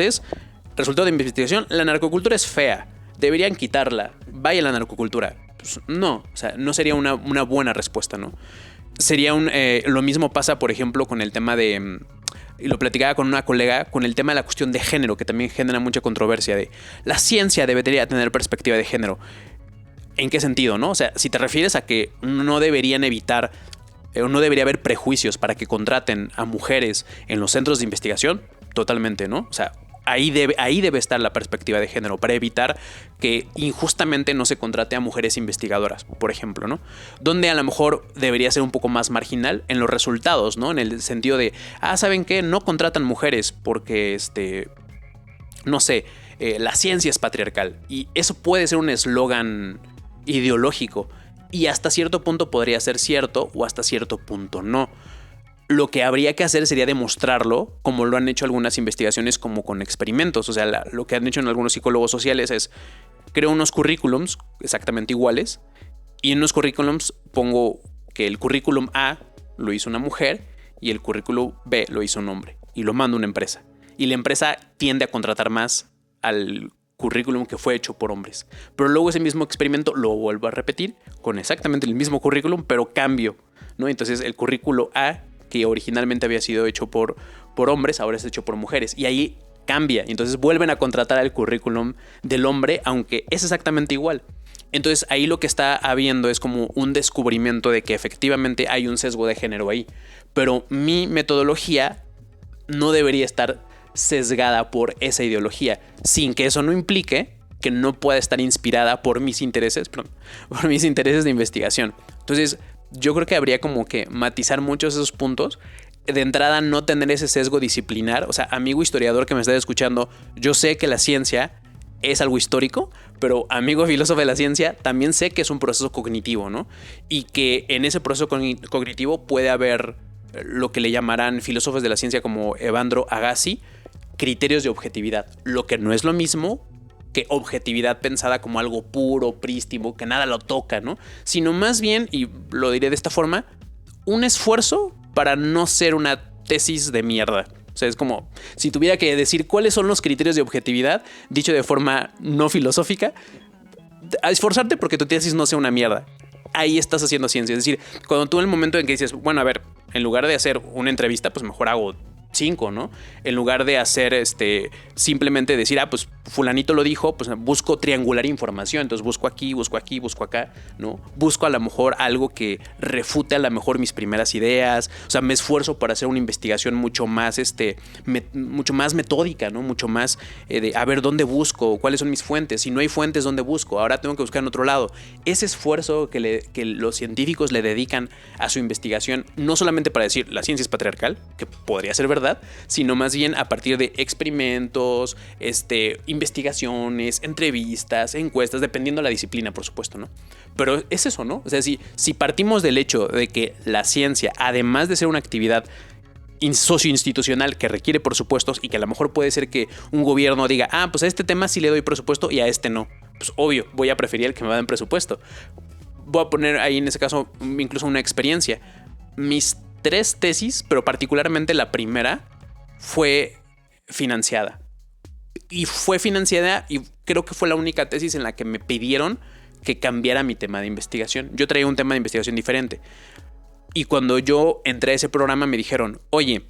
S3: resultado de investigación, la narcocultura es fea, deberían quitarla, vaya la narcocultura. Pues no, o sea, no sería una buena respuesta, ¿no? Sería lo mismo pasa, por ejemplo, con el tema de... Y lo platicaba con una colega con el tema de la cuestión de género, que también genera mucha controversia de la ciencia debería tener perspectiva de género. ¿En qué sentido, no? O sea, si te refieres a que no deberían evitar o no debería haber prejuicios para que contraten a mujeres en los centros de investigación, totalmente, ¿no? O sea, ahí debe estar la perspectiva de género para evitar que injustamente no se contrate a mujeres investigadoras, por ejemplo, ¿no? Donde a lo mejor debería ser un poco más marginal en los resultados, ¿no? En el sentido de, ¿saben qué? No contratan mujeres porque, no sé, la ciencia es patriarcal. Y eso puede ser un eslogan ideológico. Y hasta cierto punto podría ser cierto o hasta cierto punto no. Lo que habría que hacer sería demostrarlo, como lo han hecho algunas investigaciones como con experimentos. O sea, lo que han hecho en algunos psicólogos sociales es, creo unos currículums exactamente iguales y en los currículums pongo que el currículum A lo hizo una mujer y el currículum B lo hizo un hombre y lo mando a una empresa. Y la empresa tiende a contratar más al currículum que fue hecho por hombres. Pero luego ese mismo experimento lo vuelvo a repetir con exactamente el mismo currículum, pero cambio, ¿no? Entonces el currículo A, que originalmente había sido hecho por hombres, ahora es hecho por mujeres. Y ahí cambia. Entonces vuelven a contratar al currículum del hombre, aunque es exactamente igual. Entonces ahí lo que está habiendo es como un descubrimiento de que efectivamente hay un sesgo de género ahí. Pero mi metodología no debería estar sesgada por esa ideología, sin que eso no implique que no pueda estar inspirada por mis intereses de investigación. Entonces yo creo que habría como que matizar muchos esos puntos. De entrada, no tener ese sesgo disciplinar. O sea, amigo historiador que me está escuchando, yo sé que la ciencia es algo histórico, pero amigo filósofo de la ciencia, también sé que es un proceso cognitivo, ¿no? Y que en ese proceso cognitivo puede haber lo que le llamarán filósofos de la ciencia como Evandro Agassi, criterios de objetividad. Lo que no es lo mismo que objetividad pensada como algo puro, prístino, que nada lo toca, ¿no? Sino más bien, y lo diré de esta forma, un esfuerzo para no ser una tesis de mierda. O sea, es como si tuviera que decir cuáles son los criterios de objetividad, dicho de forma no filosófica, a esforzarte porque tu tesis no sea una mierda. Ahí estás haciendo ciencia. Es decir, cuando tú en el momento en que dices, bueno, a ver, en lugar de hacer una entrevista, pues mejor hago 5, ¿no? En lugar de hacer simplemente decir, pues fulanito lo dijo, pues busco triangular información, entonces busco aquí, busco acá, ¿no? Busco a lo mejor algo que refute a lo mejor mis primeras ideas, o sea, me esfuerzo para hacer una investigación mucho más metódica, ¿no? Mucho más de a ver dónde busco, cuáles son mis fuentes, si no hay fuentes, ¿dónde busco? Ahora tengo que buscar en otro lado. Ese esfuerzo que los científicos le dedican a su investigación, no solamente para decir la ciencia es patriarcal, que podría ser verdad, sino más bien a partir de experimentos, investigaciones, entrevistas, encuestas, dependiendo de la disciplina, por supuesto, ¿no? Pero es eso, ¿no? O sea, si partimos del hecho de que la ciencia, además de ser una actividad socioinstitucional que requiere presupuestos y que a lo mejor puede ser que un gobierno diga, pues a este tema sí le doy presupuesto y a este no. Pues obvio, voy a preferir el que me den presupuesto. Voy a poner ahí en ese caso incluso una experiencia. Mis 3 tesis, pero particularmente la primera, fue financiada. Y fue financiada y creo que fue la única tesis en la que me pidieron que cambiara mi tema de investigación. Yo traía un tema de investigación diferente. Y cuando yo entré a ese programa me dijeron, oye,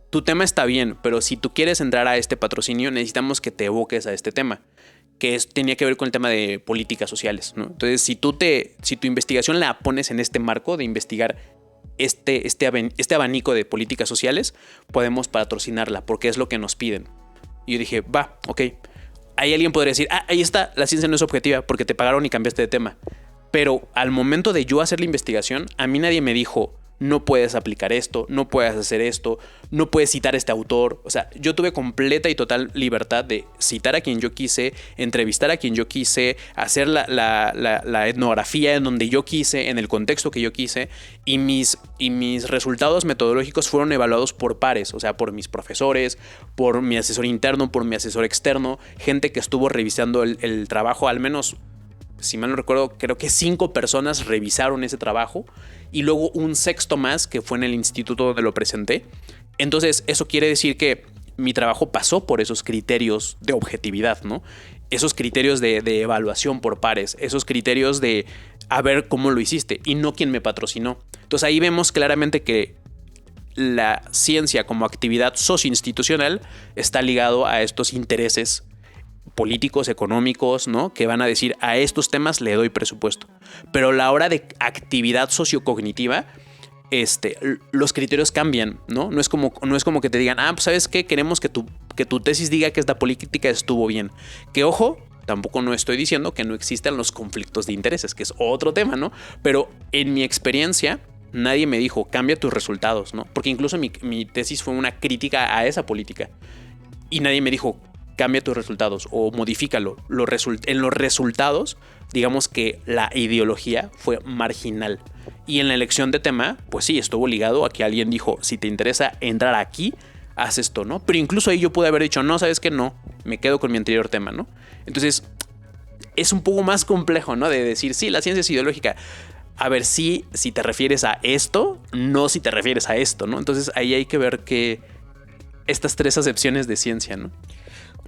S3: tu tema está bien, pero si tú quieres entrar a este patrocinio necesitamos que te evoques a este tema, que tenía que ver con el tema de políticas sociales, ¿no? Entonces, si tu investigación la pones en este marco de investigar este abanico de políticas sociales, podemos patrocinarla porque es lo que nos piden. Y yo dije, va, ok. ahí alguien podría decir, ahí está, la ciencia no es objetiva porque te pagaron y cambiaste de tema. Pero al momento de yo hacer la investigación, a mí nadie me dijo, no puedes aplicar esto, no puedes hacer esto, no puedes citar a este autor. O sea, yo tuve completa y total libertad de citar a quien yo quise, entrevistar a quien yo quise, hacer la etnografía en donde yo quise, en el contexto que yo quise, y mis resultados metodológicos fueron evaluados por pares, o sea, por mis profesores, por mi asesor interno, por mi asesor externo, gente que estuvo revisando el trabajo, al menos, si mal no recuerdo, creo que 5 personas revisaron ese trabajo y luego un sexto más que fue en el instituto donde lo presenté. Entonces eso quiere decir que mi trabajo pasó por esos criterios de objetividad, ¿no? Esos criterios de evaluación por pares, esos criterios de a ver cómo lo hiciste y no quién me patrocinó. Entonces ahí vemos claramente que la ciencia como actividad socioinstitucional está ligado a estos intereses políticos, económicos, ¿no? Que van a decir, a estos temas le doy presupuesto. Pero a la hora de actividad sociocognitiva, los criterios cambian, ¿no? No es como que te digan, pues ¿sabes qué? Queremos que tu tesis diga que esta política estuvo bien. Que ojo, tampoco no estoy diciendo que no existan los conflictos de intereses, que es otro tema, ¿no? Pero en mi experiencia, nadie me dijo, cambia tus resultados, ¿no? Porque incluso mi tesis fue una crítica a esa política. Y nadie me dijo, cambia tus resultados o modifícalo. En los resultados, digamos que la ideología fue marginal. Y en la elección de tema, pues sí, estuvo ligado a que alguien dijo, si te interesa entrar aquí, haz esto, ¿no? Pero incluso ahí yo pude haber dicho, no, ¿sabes qué? No, me quedo con mi anterior tema, ¿no? Entonces, es un poco más complejo, ¿no? De decir, sí, la ciencia es ideológica. A ver, sí, si te refieres a esto, no si te refieres a esto, ¿no? Entonces, ahí hay que ver que estas 3 acepciones de ciencia, ¿no?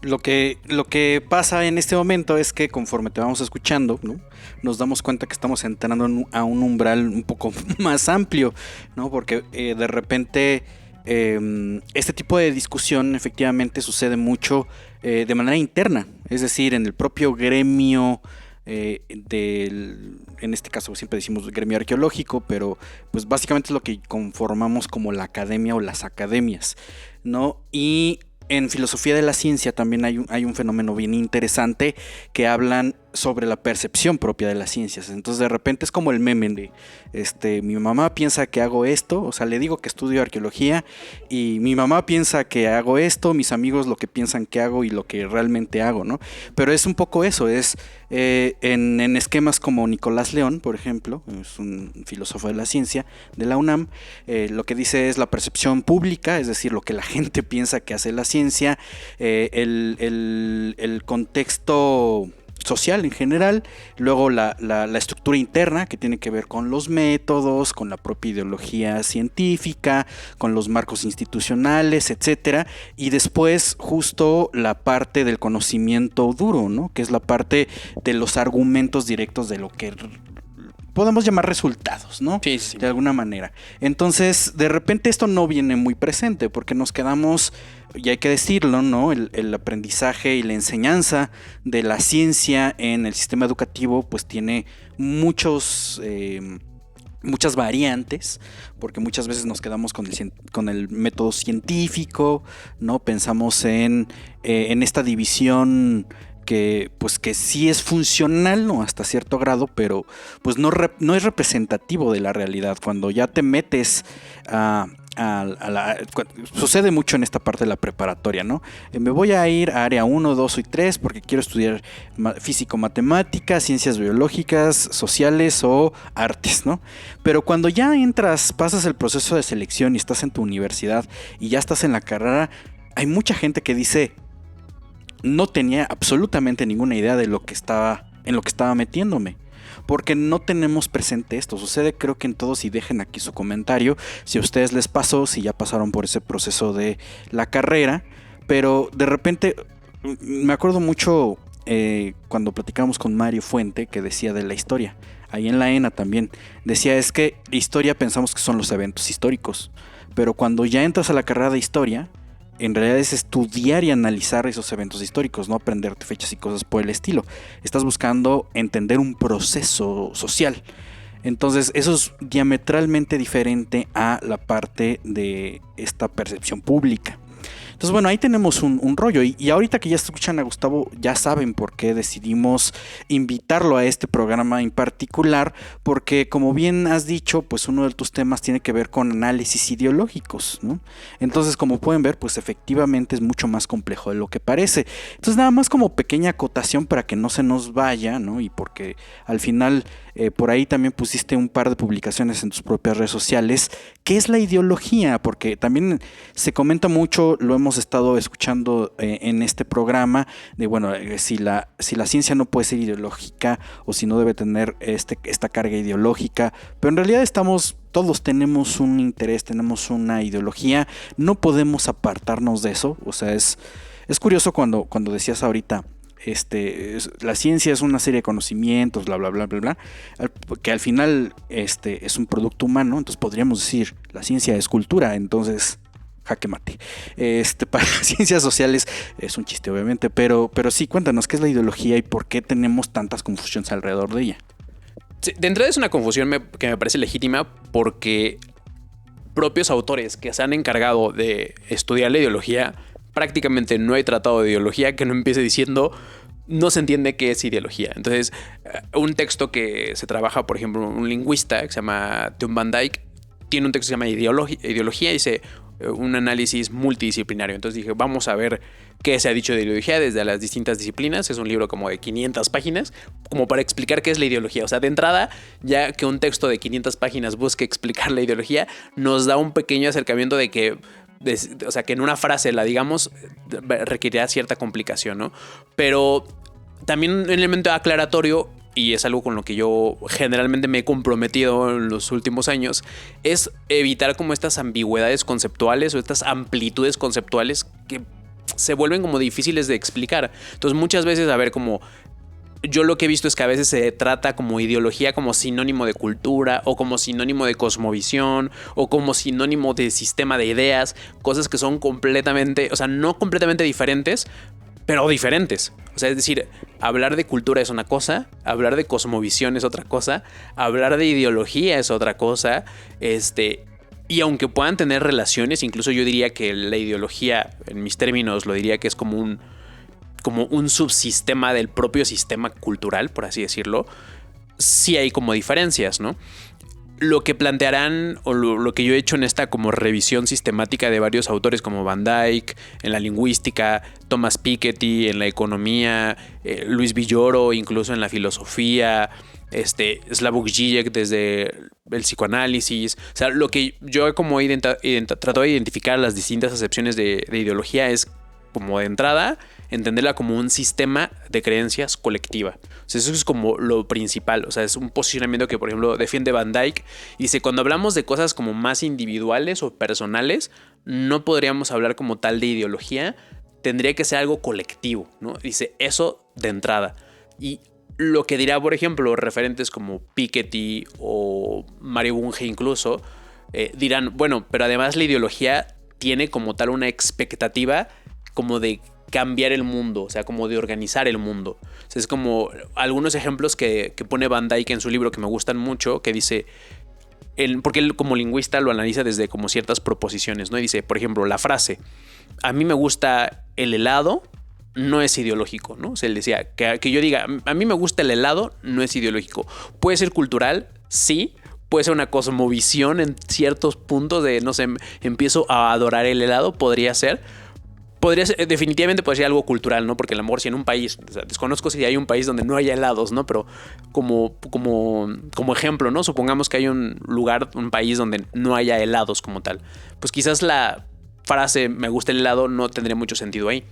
S1: Lo que pasa en este momento es que conforme te vamos escuchando, ¿no? Nos damos cuenta que estamos entrando a un umbral un poco más amplio, ¿no? Porque de repente este tipo de discusión efectivamente sucede mucho de manera interna, es decir, en el propio gremio en este caso siempre decimos gremio arqueológico, pero pues básicamente es lo que conformamos como la academia o las academias, ¿no? Y en filosofía de la ciencia también hay un fenómeno bien interesante que hablan sobre la percepción propia de las ciencias. Entonces de repente es como el meme de mi mamá piensa que hago esto, o sea, le digo que estudio arqueología y mi mamá piensa que hago esto, mis amigos lo que piensan que hago y lo que realmente hago, ¿no? Pero es un poco eso, es en esquemas como Nicolás León, por ejemplo, es un filósofo de la ciencia de la UNAM, lo que dice es la percepción pública, es decir, lo que la gente piensa que hace la ciencia, el contexto social en general, luego la estructura interna que tiene que ver con los métodos, con la propia ideología científica, con los marcos institucionales, etcétera, y después justo la parte del conocimiento duro, ¿no? Que es la parte de los argumentos directos de lo que podemos llamar resultados, ¿no?
S3: Sí, sí.
S1: De alguna manera. Entonces, de repente esto no viene muy presente porque nos quedamos, y hay que decirlo, ¿no? El aprendizaje y la enseñanza de la ciencia en el sistema educativo pues tiene muchas variantes, porque muchas veces nos quedamos con el método científico, ¿no? Pensamos en esta división que sí es funcional, ¿no? Hasta cierto grado, pero pues no es representativo de la realidad. Cuando ya te metes sucede mucho en esta parte de la preparatoria, ¿no? Me voy a ir a área 1, 2 y 3 porque quiero estudiar físico-matemáticas, ciencias biológicas, sociales o artes, ¿no? Pero cuando ya pasas el proceso de selección y estás en tu universidad y ya estás en la carrera, hay mucha gente que dice, no tenía absolutamente ninguna idea de en lo que estaba metiéndome, porque no tenemos presente esto. Sucede, creo que en todos, y dejen aquí su comentario si a ustedes les pasó, si ya pasaron por ese proceso de la carrera, pero de repente me acuerdo mucho cuando platicamos con Mario Fuente, que decía de la historia, ahí en la ENA también, decía, es que historia pensamos que son los eventos históricos, pero cuando ya entras a la carrera de historia, en realidad es estudiar y analizar esos eventos históricos, no aprenderte fechas y cosas por el estilo. Estás buscando entender un proceso social. Entonces eso es diametralmente diferente a la parte de esta percepción pública. Entonces, bueno, ahí tenemos un rollo. Y ahorita que ya escuchan a Gustavo, ya saben por qué decidimos invitarlo a este programa en particular, porque como bien has dicho, pues uno de tus temas tiene que ver con análisis ideológicos, ¿no? Entonces, como pueden ver, pues efectivamente es mucho más complejo de lo que parece. Entonces, nada más como pequeña acotación para que no se nos vaya, ¿no? Y porque al final por ahí también pusiste un par de publicaciones en tus propias redes sociales. ¿Qué es la ideología? Porque también se comenta mucho, lo hemos estado escuchando en este programa, de bueno, si la ciencia no puede ser ideológica o si no debe tener esta carga ideológica, pero en realidad todos tenemos un interés, tenemos una ideología, no podemos apartarnos de eso. O sea, es curioso cuando decías ahorita, la ciencia es una serie de conocimientos, bla, bla, bla, bla, bla, que al final es un producto humano. Entonces podríamos decir, la ciencia es cultura, entonces jaque mate. Para las ciencias sociales es un chiste, obviamente, pero sí, cuéntanos qué es la ideología y por qué tenemos tantas confusiones alrededor de ella.
S3: Sí, de entrada es una confusión que me parece legítima, porque propios autores que se han encargado de estudiar la ideología, prácticamente no hay tratado de ideología que no empiece diciendo no se entiende qué es ideología. Entonces, un texto que se trabaja, por ejemplo, un lingüista que se llama Tim Van Dyke, tiene un texto que se llama Ideología, y dice un análisis multidisciplinario. Entonces dije, vamos a ver qué se ha dicho de ideología desde las distintas disciplinas. Es un libro como de 500 páginas, como para explicar qué es la ideología. O sea, de entrada, ya que un texto de 500 páginas busque explicar la ideología, nos da un pequeño acercamiento de que o sea, que en una frase la digamos requerirá cierta complicación, ¿no? Pero también un elemento aclaratorio, y es algo con lo que yo generalmente me he comprometido en los últimos años, es evitar como estas ambigüedades conceptuales o estas amplitudes conceptuales que se vuelven como difíciles de explicar. Entonces muchas veces, a ver, como yo lo que he visto es que a veces se trata como ideología como sinónimo de cultura, o como sinónimo de cosmovisión, o como sinónimo de sistema de ideas, cosas que son completamente, o sea, no completamente diferentes, pero diferentes. O sea, es decir, hablar de cultura es una cosa, hablar de cosmovisión es otra cosa, hablar de ideología es otra cosa, y aunque puedan tener relaciones, incluso yo diría que la ideología, en mis términos, lo diría que es como un subsistema del propio sistema cultural, por así decirlo, sí hay como diferencias, ¿no? Lo que plantearán, o lo que yo he hecho en esta como revisión sistemática de varios autores como Van Dyke, en la lingüística, Thomas Piketty, en la economía, Luis Villoro, incluso en la filosofía, Slavoj Žižek desde el psicoanálisis. O sea, lo que yo como trato de identificar las distintas acepciones de ideología es, como de entrada, entenderla como un sistema de creencias colectiva. O sea, eso es como lo principal. O sea, es un posicionamiento que, por ejemplo, defiende Van Dyke. Y dice, cuando hablamos de cosas como más individuales o personales, no podríamos hablar como tal de ideología. Tendría que ser algo colectivo, ¿no? Dice, eso de entrada. Y lo que dirá, por ejemplo, referentes como Piketty o Mario Bunge incluso, dirán, bueno, pero además la ideología tiene como tal una expectativa como de cambiar el mundo, o sea, como de organizar el mundo. O sea, es como algunos ejemplos que pone Van Dyke en su libro que me gustan mucho, que dice, porque él como lingüista lo analiza desde como ciertas proposiciones, ¿no? Y dice, por ejemplo, la frase, a mí me gusta el helado, no es ideológico, ¿no? O sea, él decía, que yo diga, a mí me gusta el helado, no es ideológico. Puede ser cultural, sí. Puede ser una cosmovisión en ciertos puntos de, no sé, empiezo a adorar el helado, podría ser, definitivamente podría ser algo cultural, ¿no? Porque a lo mejor si en un país, o sea, desconozco si hay un país donde no haya helados, ¿no? Pero como ejemplo, ¿no? Supongamos que hay un lugar, un país donde no haya helados como tal. Pues quizás la frase me gusta el helado no tendría mucho sentido ahí.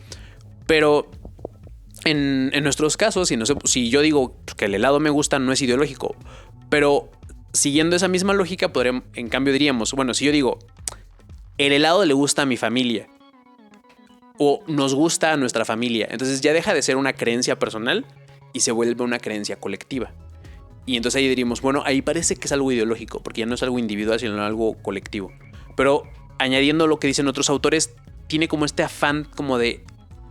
S3: Pero en nuestros casos, si yo digo que el helado me gusta, no es ideológico. Pero siguiendo esa misma lógica, en cambio diríamos, bueno, si yo digo, el helado le gusta a mi familia, o nos gusta a nuestra familia, entonces ya deja de ser una creencia personal y se vuelve una creencia colectiva. Y entonces ahí diríamos, bueno, ahí parece que es algo ideológico, porque ya no es algo individual, sino algo colectivo. Pero añadiendo lo que dicen otros autores, tiene como este afán como de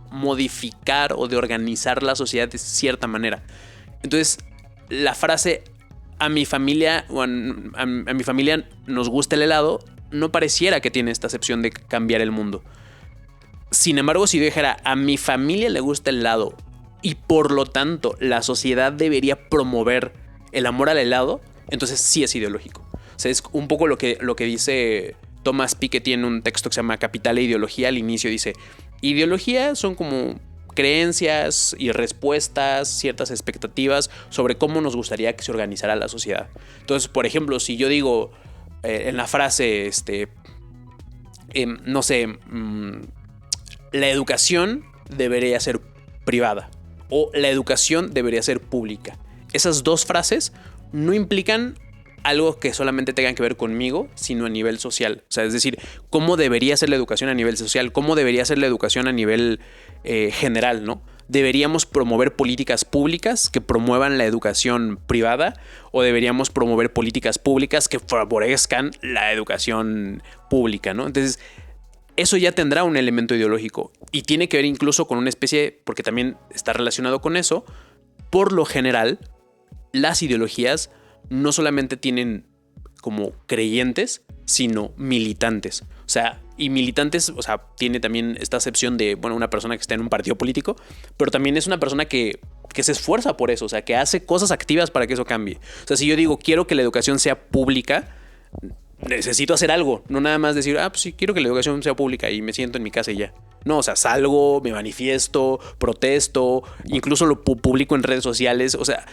S3: modificar o de organizar la sociedad de cierta manera. Entonces, la frase a mi familia o a mi familia nos gusta el helado no pareciera que tiene esta acepción de cambiar el mundo. Sin embargo, si yo dijera, a mi familia le gusta el helado y por lo tanto la sociedad debería promover el amor al helado, entonces sí es ideológico. O sea, es un poco lo que dice Thomas Piketty en un texto que se llama Capital e Ideología. Al inicio dice, ideología son como creencias y respuestas, ciertas expectativas sobre cómo nos gustaría que se organizara la sociedad. Entonces, por ejemplo, si yo digo en la frase, no sé, la educación debería ser privada o la educación debería ser pública. Esas dos frases no implican algo que solamente tenga que ver conmigo, sino a nivel social. O sea, es decir, cómo debería ser la educación a nivel social, cómo debería ser la educación a nivel general, ¿no? ¿Deberíamos promover políticas públicas que promuevan la educación privada o deberíamos promover políticas públicas que favorezcan la educación pública, ¿no? Entonces, eso ya tendrá un elemento ideológico y tiene que ver incluso con una especie, porque también está relacionado con eso, por lo general, las ideologías no solamente tienen como creyentes, sino militantes. O sea, y militantes, o sea, tiene también esta acepción de, bueno, una persona que está en un partido político, pero también es una persona que se esfuerza por eso, o sea, que hace cosas activas para que eso cambie. O sea, si yo digo, quiero que la educación sea pública, necesito hacer algo, no nada más decir, pues sí, quiero que la educación sea pública y me siento en mi casa y ya. No, o sea, salgo, me manifiesto, protesto, incluso lo publico en redes sociales, o sea,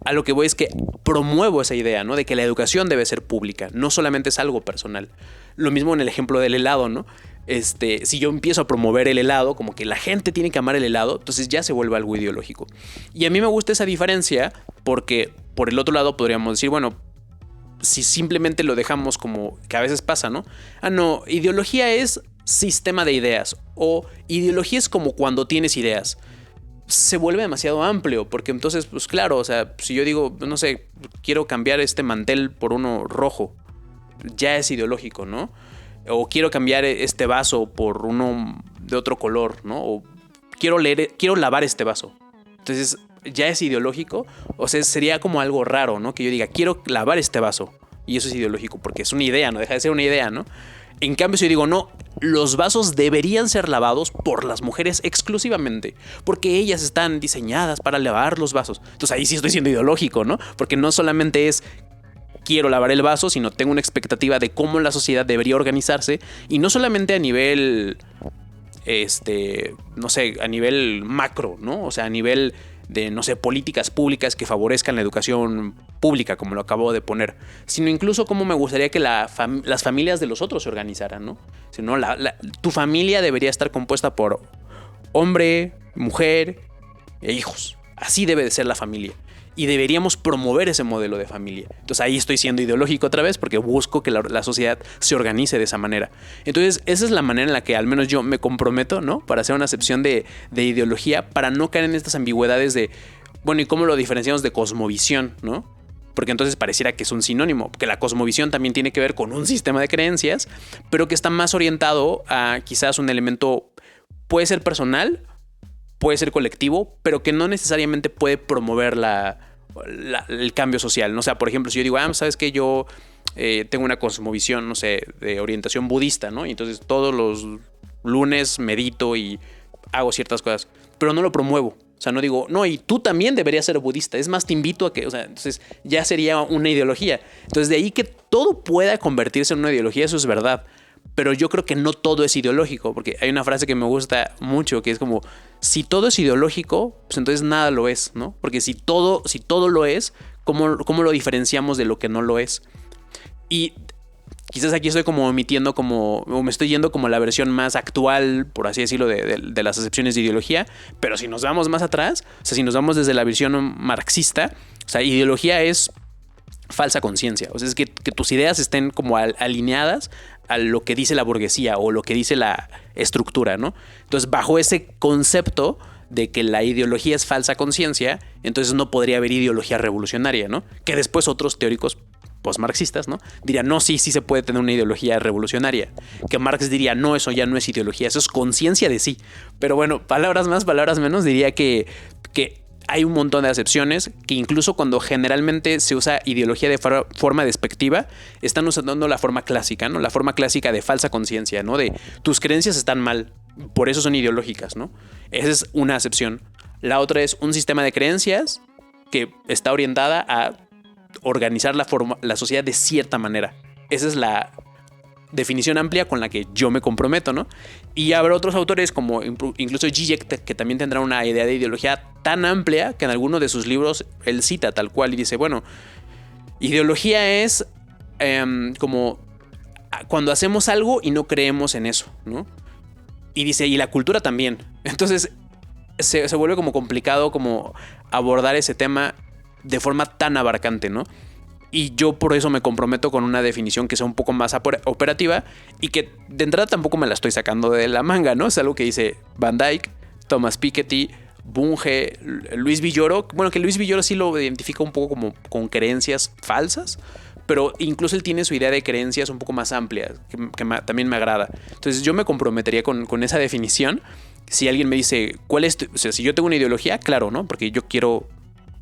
S3: a lo que voy es que promuevo esa idea, ¿no? De que la educación debe ser pública, no solamente es algo personal. Lo mismo en el ejemplo del helado, ¿no? Si yo empiezo a promover el helado, como que la gente tiene que amar el helado, entonces ya se vuelve algo ideológico. Y a mí me gusta esa diferencia porque por el otro lado podríamos decir, bueno, si simplemente lo dejamos como que a veces pasa, ¿no? No, ideología es sistema de ideas o ideología es como cuando tienes ideas. Se vuelve demasiado amplio porque entonces, pues claro, o sea, si yo digo, no sé, quiero cambiar este mantel por uno rojo, ya es ideológico, ¿no? O quiero cambiar este vaso por uno de otro color, ¿no? O quiero lavar este vaso. Entonces, ya es ideológico. O sea, sería como algo raro, ¿no? Que yo diga, quiero lavar este vaso. Y eso es ideológico porque es una idea, no deja de ser una idea, ¿no? En cambio, si yo digo, no, los vasos deberían ser lavados por las mujeres exclusivamente, porque ellas están diseñadas para lavar los vasos. Entonces ahí sí estoy siendo ideológico, ¿no? Porque no solamente es quiero lavar el vaso, sino tengo una expectativa de cómo la sociedad debería organizarse y no solamente a nivel, no sé, a nivel macro, ¿no? O sea, a nivel de, no sé, políticas públicas que favorezcan la educación pública, como lo acabo de poner, sino incluso cómo me gustaría que las familias de los otros se organizaran, ¿no? Si no, tu familia debería estar compuesta por hombre, mujer e hijos. Así debe de ser la familia. Y deberíamos promover ese modelo de familia. Entonces ahí estoy siendo ideológico otra vez porque busco que la sociedad se organice de esa manera. Entonces esa es la manera en la que al menos yo me comprometo, ¿no? Para hacer una acepción de ideología, para no caer en estas ambigüedades de, bueno, ¿y cómo lo diferenciamos de cosmovisión, ¿no? Porque entonces pareciera que es un sinónimo, que la cosmovisión también tiene que ver con un sistema de creencias, pero que está más orientado a quizás un elemento, puede ser personal, puede ser colectivo, pero que no necesariamente puede promover el cambio social, ¿no? O sea, por ejemplo, si yo digo, ¿sabes qué? Yo tengo una cosmovisión, no sé, de orientación budista, ¿no? Y entonces todos los lunes medito y hago ciertas cosas, pero no lo promuevo. O sea, no digo, no, y tú también deberías ser budista. Es más, te invito a que, o sea, entonces ya sería una ideología. Entonces, de ahí que todo pueda convertirse en una ideología, eso es verdad. Pero yo creo que no todo es ideológico, porque hay una frase que me gusta mucho, que es como, si todo es ideológico, pues entonces nada lo es, ¿no? Porque si todo lo es, ¿cómo lo diferenciamos de lo que no lo es? Y quizás aquí estoy como omitiendo o me estoy yendo como la versión más actual, por así decirlo, de las acepciones de ideología, pero si nos vamos más atrás, o sea, si nos vamos desde la visión marxista, o sea, ideología es falsa conciencia, o sea, es que tus ideas estén como alineadas a lo que dice la burguesía o lo que dice la estructura, ¿no? Entonces, bajo ese concepto de que la ideología es falsa conciencia, entonces no podría haber ideología revolucionaria, ¿no? Que después otros teóricos postmarxistas, ¿no? Dirían, no, sí se puede tener una ideología revolucionaria. Que Marx diría, no, eso ya no es ideología, eso es conciencia de sí. Pero bueno, palabras más, palabras menos, diría que hay un montón de acepciones que incluso cuando generalmente se usa ideología de forma despectiva, están usando la forma clásica, ¿no? La forma clásica de falsa conciencia, ¿no? De tus creencias están mal. por eso son ideológicas, ¿no? Esa es una acepción. La otra es un sistema de creencias que está orientada a organizar la sociedad de cierta manera. Esa es la definición amplia con la que yo me comprometo, ¿no? Y habrá otros autores como incluso Zizek, que también tendrá una idea de ideología tan amplia que en alguno de sus libros él cita tal cual y dice, bueno, ideología es como cuando hacemos algo y no creemos en eso, ¿no? Y dice, y la cultura también. Entonces se vuelve como complicado como abordar ese tema de forma tan abarcante, ¿no? Y yo por eso me comprometo con una definición que sea un poco más operativa y que de entrada tampoco me la estoy sacando de la manga, ¿no? Es algo que dice Van Dyck, Thomas Piketty, Bunge, Luis Villoro. Bueno, que Luis Villoro sí lo identifica un poco como con creencias falsas, pero incluso él tiene su idea de creencias un poco más amplia, que también me agrada. Entonces yo me comprometería con esa definición. Si alguien me dice, ¿cuál es o sea, si yo tengo una ideología, claro, ¿no? Porque yo quiero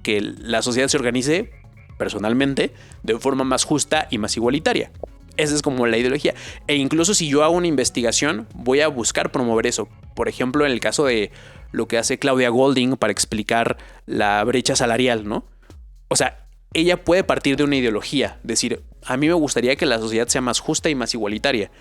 S3: que la sociedad se organice personalmente de forma más justa y más igualitaria. Esa es como la ideología. E incluso si yo hago una investigación, voy a buscar promover eso. Por ejemplo, en el caso de lo que hace Claudia Golding para explicar la brecha salarial, ¿no? O sea, ella puede partir de una ideología, decir, a mí me gustaría que la sociedad sea más justa y más igualitaria,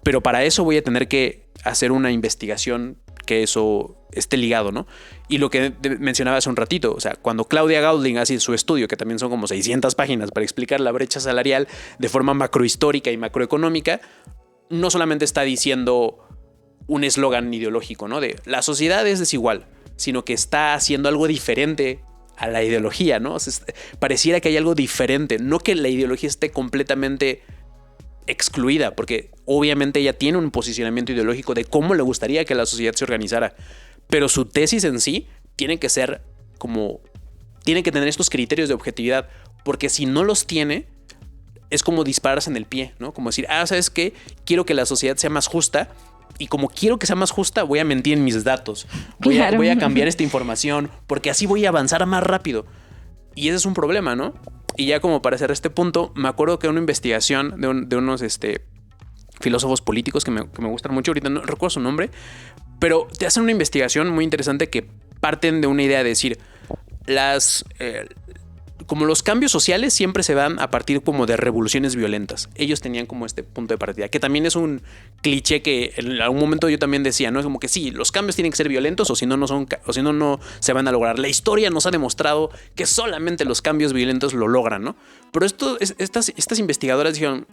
S3: pero para eso voy a tener que hacer una investigación que eso esté ligado, ¿no? Y lo que mencionaba hace un ratito, o sea, cuando Claudia Golding hace su estudio, que también son como 600 páginas para explicar la brecha salarial de forma macrohistórica y macroeconómica, no solamente está diciendo un eslogan ideológico, ¿no? De la sociedad es desigual, sino que está haciendo algo diferente a la ideología, ¿no? O sea, pareciera que hay algo diferente, no que la ideología esté completamente excluida, porque obviamente ella tiene un posicionamiento ideológico de cómo le gustaría que la sociedad se organizara, pero su tesis en sí tiene que ser como, tiene que tener estos criterios de objetividad, porque si no los tiene, es como dispararse en el pie, ¿no? Como decir, ¿sabes qué? Quiero que la sociedad sea más justa, y como quiero que sea más justa, voy a mentir en mis datos, voy a cambiar esta información, porque así voy a avanzar más rápido. Y ese es un problema, ¿no? Y ya como para hacer este punto, me acuerdo que una investigación de unos filósofos políticos que me gustan mucho, ahorita no recuerdo su nombre, pero te hacen una investigación muy interesante que parten de una idea de decir, como los cambios sociales siempre se dan a partir como de revoluciones violentas. Ellos tenían como este punto de partida, que también es un cliché que en algún momento yo también decía, ¿no? Es como que sí, los cambios tienen que ser violentos o si no, no se van a lograr. La historia nos ha demostrado que solamente los cambios violentos lo logran, ¿no? Pero estas investigadoras dijeron,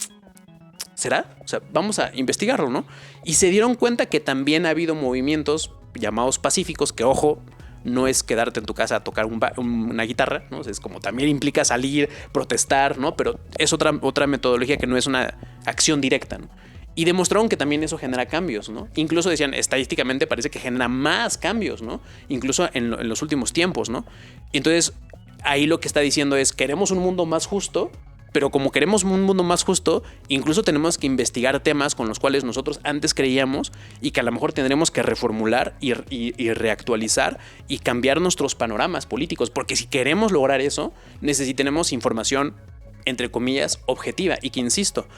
S3: ¿será? O sea, vamos a investigarlo, ¿no? Y se dieron cuenta que también ha habido movimientos llamados pacíficos, que ojo, no es quedarte en tu casa a tocar una guitarra, ¿no? O sea, es como también implica salir, protestar, ¿no? Pero es otra metodología que no es una acción directa, ¿no? Y demostraron que también eso genera cambios, ¿no? Incluso decían, estadísticamente parece que genera más cambios, ¿no? Incluso en los últimos tiempos, ¿no? Y entonces ahí lo que está diciendo es, queremos un mundo más justo, pero como queremos un mundo más justo, incluso tenemos que investigar temas con los cuales nosotros antes creíamos y que a lo mejor tendremos que reformular y reactualizar y cambiar nuestros panoramas políticos, porque si queremos lograr eso, necesitaremos información, entre comillas, objetiva, y que, insisto,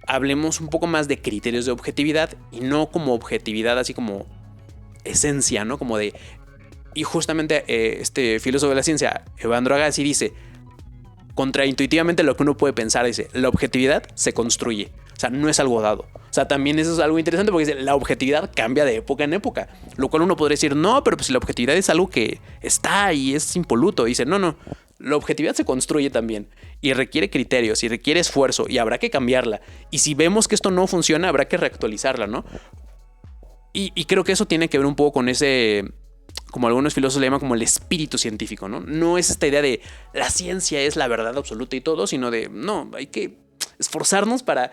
S3: hablemos un poco más de criterios de objetividad y no como objetividad así como esencia, ¿no? Como de... Y justamente este filósofo de la ciencia, Evandro Agassi, dice... Contraintuitivamente lo que uno puede pensar dice, la objetividad se construye, o sea, no es algo dado. O sea, también eso es algo interesante porque dice, la objetividad cambia de época en época, lo cual uno podría decir, no, pero pues la objetividad es algo que está y es impoluto. Dice, no, la objetividad se construye también y requiere criterios y requiere esfuerzo y habrá que cambiarla. Y si vemos que esto no funciona, habrá que reactualizarla, ¿no? Y creo que eso tiene que ver un poco con ese... como algunos filósofos le llaman como el espíritu científico, ¿no? No es esta idea de la ciencia es la verdad absoluta y todo, sino de, no, hay que esforzarnos para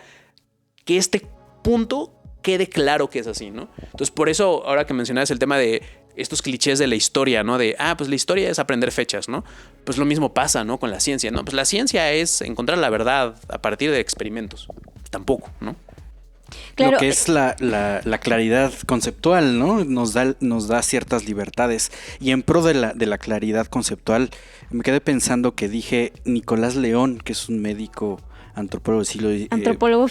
S3: que este punto quede claro que es así, ¿no? Entonces, por eso, ahora que mencionabas el tema de estos clichés de la historia, ¿no? De, pues la historia es aprender fechas, ¿no? Pues lo mismo pasa, ¿no? Con la ciencia, ¿no? Pues la ciencia es encontrar la verdad a partir de experimentos. Tampoco, ¿no?
S2: Claro.
S1: Lo que es la claridad conceptual, ¿no? Nos da ciertas libertades. Y en pro de la claridad conceptual, me quedé pensando que dije Nicolás León, que es un médico antropólogo, sí lo...
S2: el antropólogo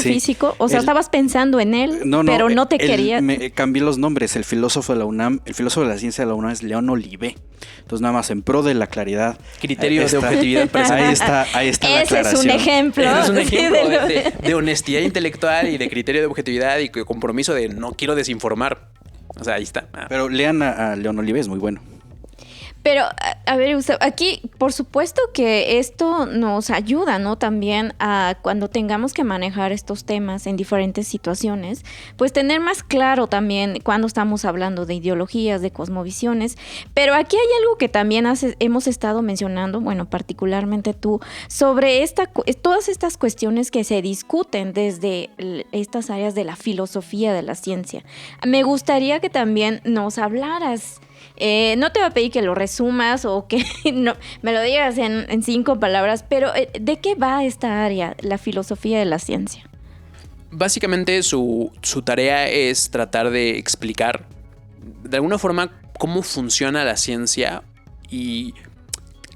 S1: sí,
S2: físico, o sea, estabas pensando en él, pero no te quería...
S1: Me cambié los nombres, el filósofo de la UNAM, el filósofo de la ciencia de la UNAM es León Olivé. Entonces, nada más, en pro de la claridad.
S3: Criterio de objetividad personal.
S1: Ahí está la
S2: Ese
S1: aclaración.
S2: es un ejemplo.
S3: Ese es un ejemplo de honestidad intelectual y de criterio de objetividad y de compromiso de no quiero desinformar. O sea, ahí está.
S1: Pero lean a León Olivé, es muy bueno.
S2: Pero, a ver, Gustavo, aquí, por supuesto que esto nos ayuda, ¿no? También a cuando tengamos que manejar estos temas en diferentes situaciones, pues tener más claro también cuando estamos hablando de ideologías, de cosmovisiones. Pero aquí hay algo que también hemos estado mencionando, bueno, particularmente tú, sobre todas estas cuestiones que se discuten desde estas áreas de la filosofía de la ciencia. Me gustaría que también nos hablaras. No te voy a pedir que lo resumas o que no, me lo digas en 5 palabras, pero ¿de qué va esta área, la filosofía de la ciencia?
S3: Básicamente su tarea es tratar de explicar de alguna forma cómo funciona la ciencia y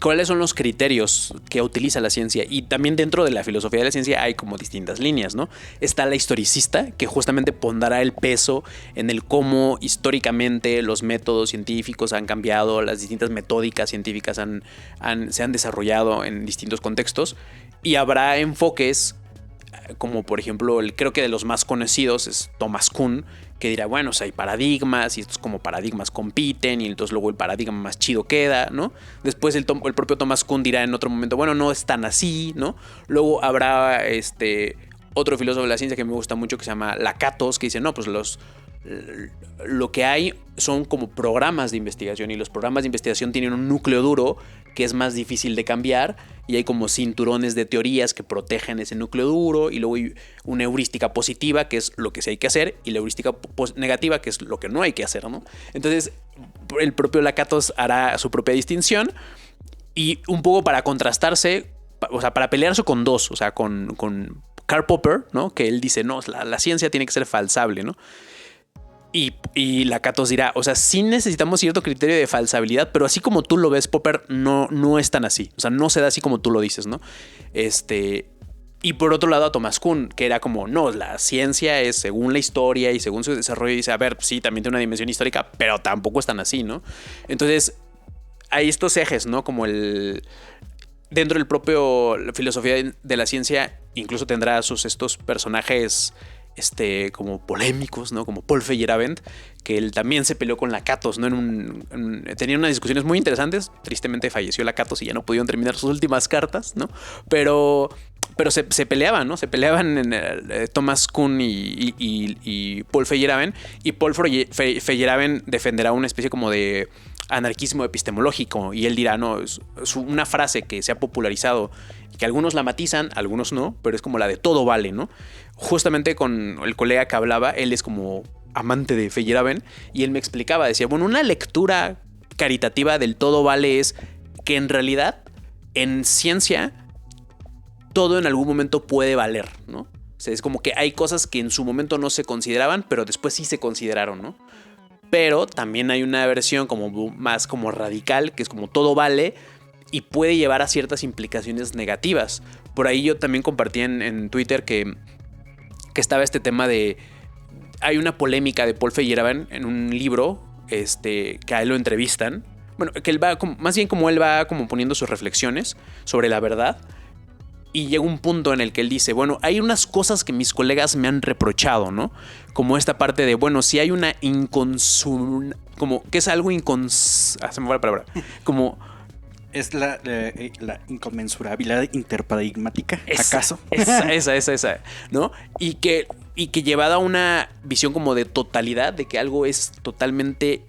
S3: cuáles son los criterios que utiliza la ciencia. Y también dentro de la filosofía de la ciencia hay como distintas líneas, ¿no? Está la historicista, que justamente pondrá el peso en el cómo históricamente los métodos científicos han cambiado, las distintas metódicas científicas se han desarrollado en distintos contextos. Y habrá enfoques como por ejemplo, creo que de los más conocidos es Thomas Kuhn, que dirá, bueno, o sea, hay paradigmas y estos como paradigmas compiten y entonces luego el paradigma más chido queda, ¿no? Después el propio Thomas Kuhn dirá en otro momento, bueno, no es tan así, ¿no? Luego habrá otro filósofo de la ciencia que me gusta mucho que se llama Lakatos, que dice, no, pues lo que hay son como programas de investigación y los programas de investigación tienen un núcleo duro que es más difícil de cambiar y hay como cinturones de teorías que protegen ese núcleo duro y luego hay una heurística positiva que es lo que sí hay que hacer y la heurística negativa que es lo que no hay que hacer, ¿no? Entonces el propio Lakatos hará su propia distinción y un poco para contrastarse, o sea, para pelearse con dos, o sea, con Karl Popper, ¿no? Que él dice, no, la ciencia tiene que ser falsable, ¿no? Y Lakatos dirá, o sea, sí necesitamos cierto criterio de falsabilidad, pero así como tú lo ves, Popper, no es tan así. O sea, no se da así como tú lo dices, ¿no? Y por otro lado a Thomas Kuhn, que era como, no, la ciencia es según la historia y según su desarrollo, y dice, a ver, sí, también tiene una dimensión histórica, pero tampoco es tan así, ¿no? Entonces, hay estos ejes, ¿no? Como dentro del propio filosofía de la ciencia, incluso tendrá estos personajes como polémicos, ¿no? Como Paul Feyerabend, que él también se peleó con Lakatos, ¿no? Tenían unas discusiones muy interesantes. Tristemente falleció Lakatos y ya no pudieron terminar sus últimas cartas, ¿no? Pero se peleaban, ¿no? Se peleaban Thomas Kuhn y Paul Feyerabend. Y Paul Feyerabend defenderá una especie como de anarquismo epistemológico. Y él dirá, no, es una frase que se ha popularizado y que algunos la matizan, algunos no, pero es como la de todo vale, ¿no? Justamente con el colega que hablaba, él es como amante de Feyerabend y él me explicaba, decía, bueno, una lectura caritativa del todo vale es que en realidad en ciencia todo en algún momento puede valer, ¿no? O sea, es como que hay cosas que en su momento no se consideraban, pero después sí se consideraron, ¿no? Pero también hay una versión como más como radical, que es como todo vale y puede llevar a ciertas implicaciones negativas. Por ahí yo también compartí en Twitter que estaba este tema de... Hay una polémica de Paul Feyerabend en un libro que a él lo entrevistan. Bueno, que él va... Más bien como él va como poniendo sus reflexiones sobre la verdad. Y llega un punto en el que él dice, bueno, hay unas cosas que mis colegas me han reprochado, ¿no? Como esta parte de, bueno, si hay una como que es algo se me fue la palabra. Como...
S1: ¿Es la inconmensurabilidad interparadigmática, acaso?
S3: Esa, ¿no? Y que llevada a una visión como de totalidad, de que algo es totalmente,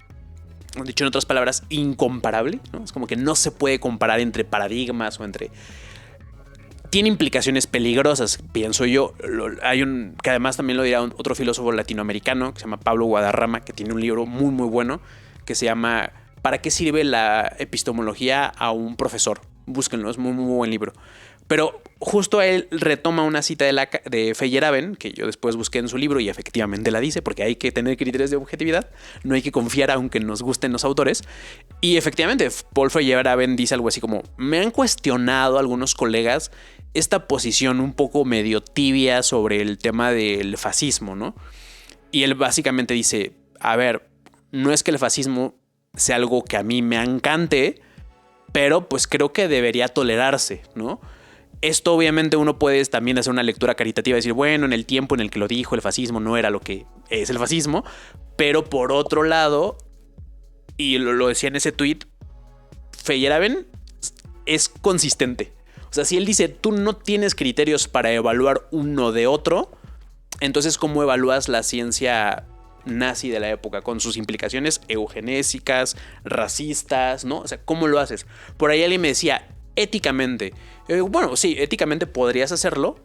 S3: dicho en otras palabras, incomparable, ¿no? Es como que no se puede comparar entre paradigmas o entre... Tiene implicaciones peligrosas, pienso yo. Que además también lo dirá otro filósofo latinoamericano que se llama Pablo Guadarrama, que tiene un libro muy, muy bueno que se llama... ¿Para qué sirve la epistemología a un profesor? búsquenlo, es muy, muy buen libro. Pero justo él retoma una cita de Feyerabend, que yo después busqué en su libro y efectivamente la dice, porque hay que tener criterios de objetividad, no hay que confiar aunque nos gusten los autores. Y efectivamente, Paul Feyerabend dice algo así como, me han cuestionado algunos colegas esta posición un poco medio tibia sobre el tema del fascismo, ¿no? Y él básicamente dice, a ver, no es que el fascismo sea algo que a mí me encante, pero pues creo que debería tolerarse, ¿no? Esto obviamente uno puede también hacer una lectura caritativa y decir, bueno, en el tiempo en el que lo dijo el fascismo no era lo que es el fascismo, pero por otro lado, y lo decía en ese tweet, Feyerabend es consistente. O sea, si él dice, tú no tienes criterios para evaluar uno de otro, entonces ¿cómo evalúas la ciencia nazi de la época con sus implicaciones eugenésicas, racistas, ¿no? O sea, ¿cómo lo haces? Por ahí alguien me decía, éticamente, bueno, sí, éticamente podrías hacerlo,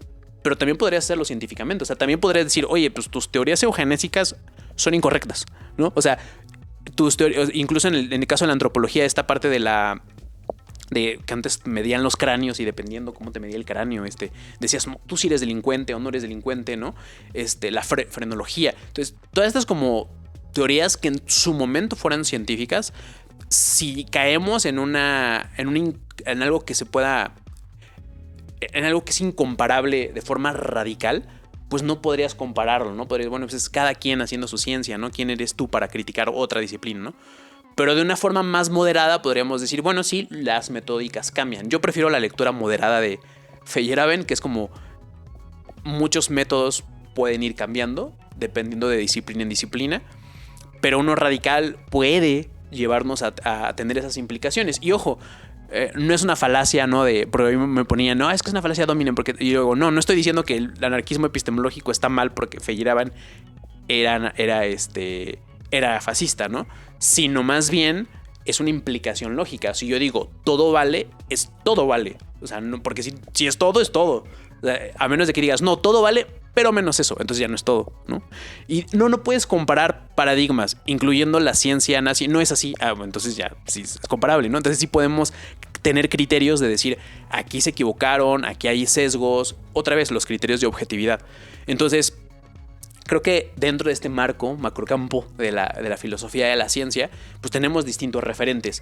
S3: pero también podrías hacerlo científicamente. O sea, también podrías decir, oye, pues tus teorías eugenésicas son incorrectas, ¿no? O sea, tus teorías, incluso en el caso de la antropología, esta parte de que antes medían los cráneos y dependiendo cómo te medía el cráneo, decías, no, tú sí eres delincuente o no eres delincuente, ¿no? La frenología. Entonces, todas estas como teorías que en su momento fueran científicas, si caemos en algo que se pueda, en algo que es incomparable de forma radical, pues no podrías compararlo, ¿no? Podrías, bueno, pues es cada quien haciendo su ciencia, ¿no? ¿Quién eres tú para criticar otra disciplina, ¿no? Pero de una forma más moderada podríamos decir, bueno, sí, las metódicas cambian. Yo prefiero la lectura moderada de Feyerabend, que es como muchos métodos pueden ir cambiando dependiendo de disciplina en disciplina, pero uno radical puede llevarnos a tener esas implicaciones. Y ojo, no es una falacia, ¿no? Porque a mí me ponían, no, es que es una falacia Dominen, porque y luego, no estoy diciendo que el anarquismo epistemológico está mal porque Feyerabend era fascista, ¿no? Sino más bien es una implicación lógica. Si yo digo todo vale, es todo vale. O sea, no, porque si es todo, es todo. O sea, a menos de que digas, no, todo vale, pero menos eso. Entonces ya no es todo, ¿no? Y no puedes comparar paradigmas, incluyendo la ciencia nazi. No es así. Bueno, entonces ya sí es comparable, ¿no? Entonces sí podemos tener criterios de decir, aquí se equivocaron, aquí hay sesgos. Otra vez, los criterios de objetividad. Entonces, creo que dentro de este macrocampo de la filosofía de la ciencia, pues tenemos distintos referentes.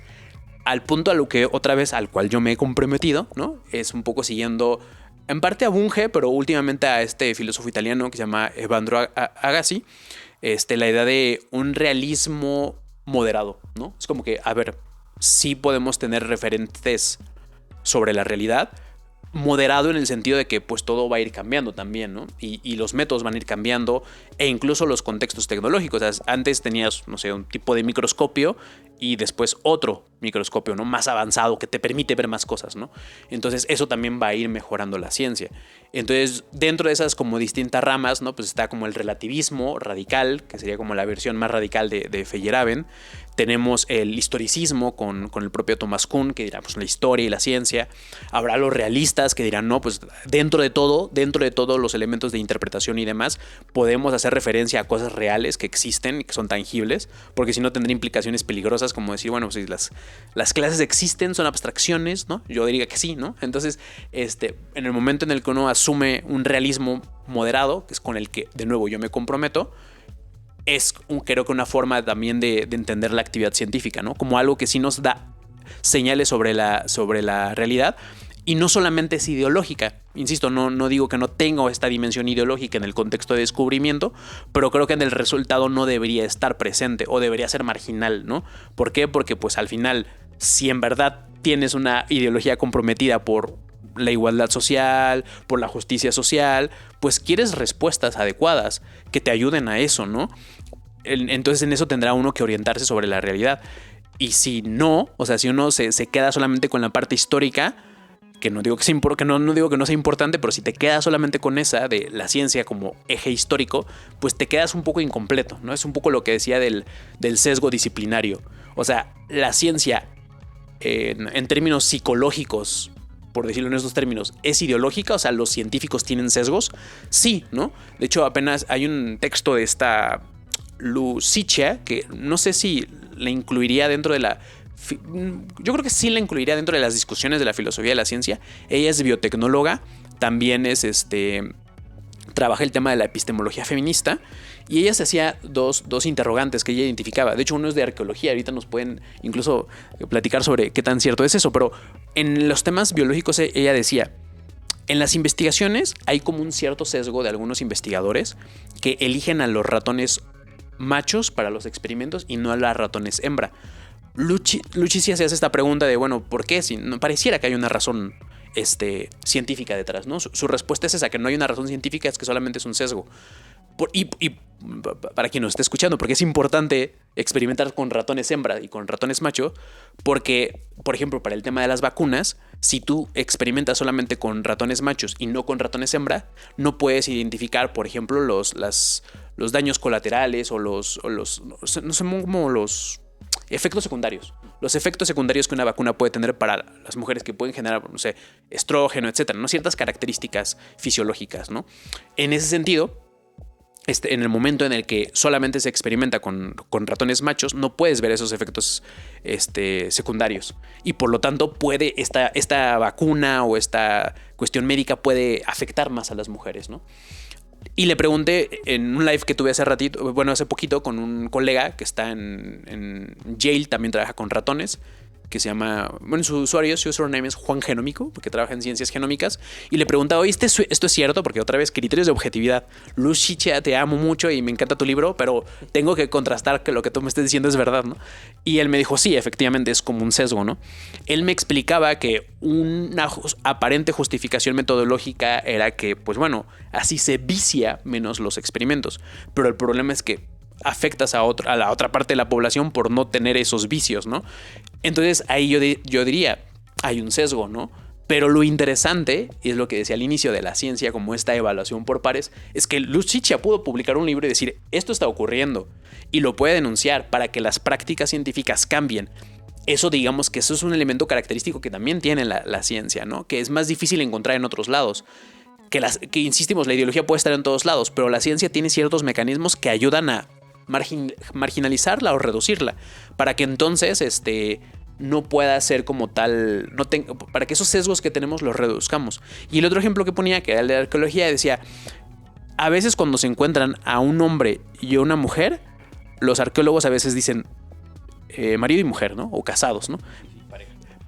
S3: Al punto a lo que otra vez al cual yo me he comprometido, ¿no? Es un poco siguiendo en parte a Bunge, pero últimamente a este filósofo italiano que se llama Evandro Agassi, la idea de un realismo moderado, ¿no? Es como que, a ver, sí podemos tener referentes sobre la realidad, moderado en el sentido de que pues todo va a ir cambiando también, ¿no? Y los métodos van a ir cambiando e incluso los contextos tecnológicos. O sea, antes tenías, no sé, un tipo de microscopio y después otro microscopio, ¿no? Más avanzado que te permite ver más cosas, ¿no? Entonces eso también va a ir mejorando la ciencia. Entonces dentro de esas como distintas ramas, ¿no? Pues está como el relativismo radical, que sería como la versión más radical de Feyerabend. Tenemos el historicismo con el propio Thomas Kuhn, que dirá, pues la historia y la ciencia. Habrá los realistas que dirán, no, pues dentro de todos los elementos de interpretación y demás, podemos hacer referencia a cosas reales que existen y que son tangibles, porque si no tendría implicaciones peligrosas como decir, bueno, pues las clases existen, son abstracciones, ¿no? Yo diría que sí, ¿no? Entonces, en el momento en el que uno asume un realismo moderado, que es con el que, de nuevo, yo me comprometo, es creo que una forma también de entender la actividad científica, ¿no? Como algo que sí nos da señales sobre la realidad y no solamente es ideológica. Insisto, no digo que no tenga esta dimensión ideológica en el contexto de descubrimiento, pero creo que en el resultado no debería estar presente o debería ser marginal, ¿no? ¿Por qué? Porque pues al final, si en verdad tienes una ideología comprometida por la igualdad social, por la justicia social, pues quieres respuestas adecuadas que te ayuden a eso, ¿no? Entonces en eso tendrá uno que orientarse sobre la realidad. Y si no, o sea, si uno se queda solamente con la parte histórica, que no digo que no digo que no sea importante, pero si te quedas solamente con esa de la ciencia como eje histórico, pues te quedas un poco incompleto, ¿no? Es un poco lo que decía del sesgo disciplinario. O sea, la ciencia en términos psicológicos, por decirlo en esos términos, ¿es ideológica? O sea, ¿los científicos tienen sesgos? Sí, ¿no? De hecho, apenas hay un texto de esta Lucicia, que no sé si la incluiría dentro de la yo creo que sí la incluiría dentro de las discusiones de la filosofía de la ciencia. Ella es biotecnóloga, también es trabaja el tema de la epistemología feminista, y ella se hacía dos interrogantes que ella identificaba. De hecho, uno es de arqueología, ahorita nos pueden incluso platicar sobre qué tan cierto es eso, pero en los temas biológicos ella decía, en las investigaciones hay como un cierto sesgo de algunos investigadores que eligen a los ratones machos para los experimentos y no a las ratones hembra. Luchi se hace esta pregunta de, bueno, ¿por qué? Si no pareciera que hay una razón científica detrás, ¿no? Su respuesta es esa, que no hay una razón científica, es que solamente es un sesgo. Y para quien nos esté escuchando, porque es importante experimentar con ratones hembra y con ratones macho, porque, por ejemplo, para el tema de las vacunas, si tú experimentas solamente con ratones machos y no con ratones hembra, no puedes identificar, por ejemplo, los daños colaterales o los efectos secundarios. Los efectos secundarios que una vacuna puede tener para las mujeres, que pueden generar, no sé, estrógeno, etcétera, ¿no? Ciertas características fisiológicas, ¿no? En ese sentido, en el momento en el que solamente se experimenta con ratones machos, no puedes ver esos efectos secundarios. Y por lo tanto, puede esta vacuna o esta cuestión médica puede afectar más a las mujeres, ¿no? Y le pregunté en un live que tuve hace poquito, con un colega que está en Yale, también trabaja con ratones, que se llama, bueno, su username es Juan Genómico, porque trabaja en ciencias genómicas, y le preguntaba, oye, ¿esto es cierto? Porque otra vez, criterios de objetividad. Luz Chicha, te amo mucho y me encanta tu libro, pero tengo que contrastar que lo que tú me estés diciendo es verdad, ¿no? Y él me dijo, sí, efectivamente es como un sesgo, ¿no? Él me explicaba que una aparente justificación metodológica era que, pues bueno, así se vicia menos los experimentos, pero el problema es que afectas a la otra parte de la población por no tener esos vicios, ¿no? Entonces ahí yo diría, hay un sesgo, ¿no? Pero lo interesante, y es lo que decía al inicio de la ciencia, como esta evaluación por pares, es que Luz Chicha pudo publicar un libro y decir, esto está ocurriendo, y lo puede denunciar para que las prácticas científicas cambien. Eso, digamos que eso es un elemento característico que también tiene la ciencia, ¿no? Que es más difícil encontrar en otros lados. Que insistimos, la ideología puede estar en todos lados, pero la ciencia tiene ciertos mecanismos que ayudan a marginalizarla o reducirla, para que entonces no pueda ser como tal, para que esos sesgos que tenemos los reduzcamos. Y el otro ejemplo que ponía, que era el de la arqueología, decía, a veces cuando se encuentran a un hombre y a una mujer, los arqueólogos a veces dicen marido y mujer, ¿no? O casados, ¿no?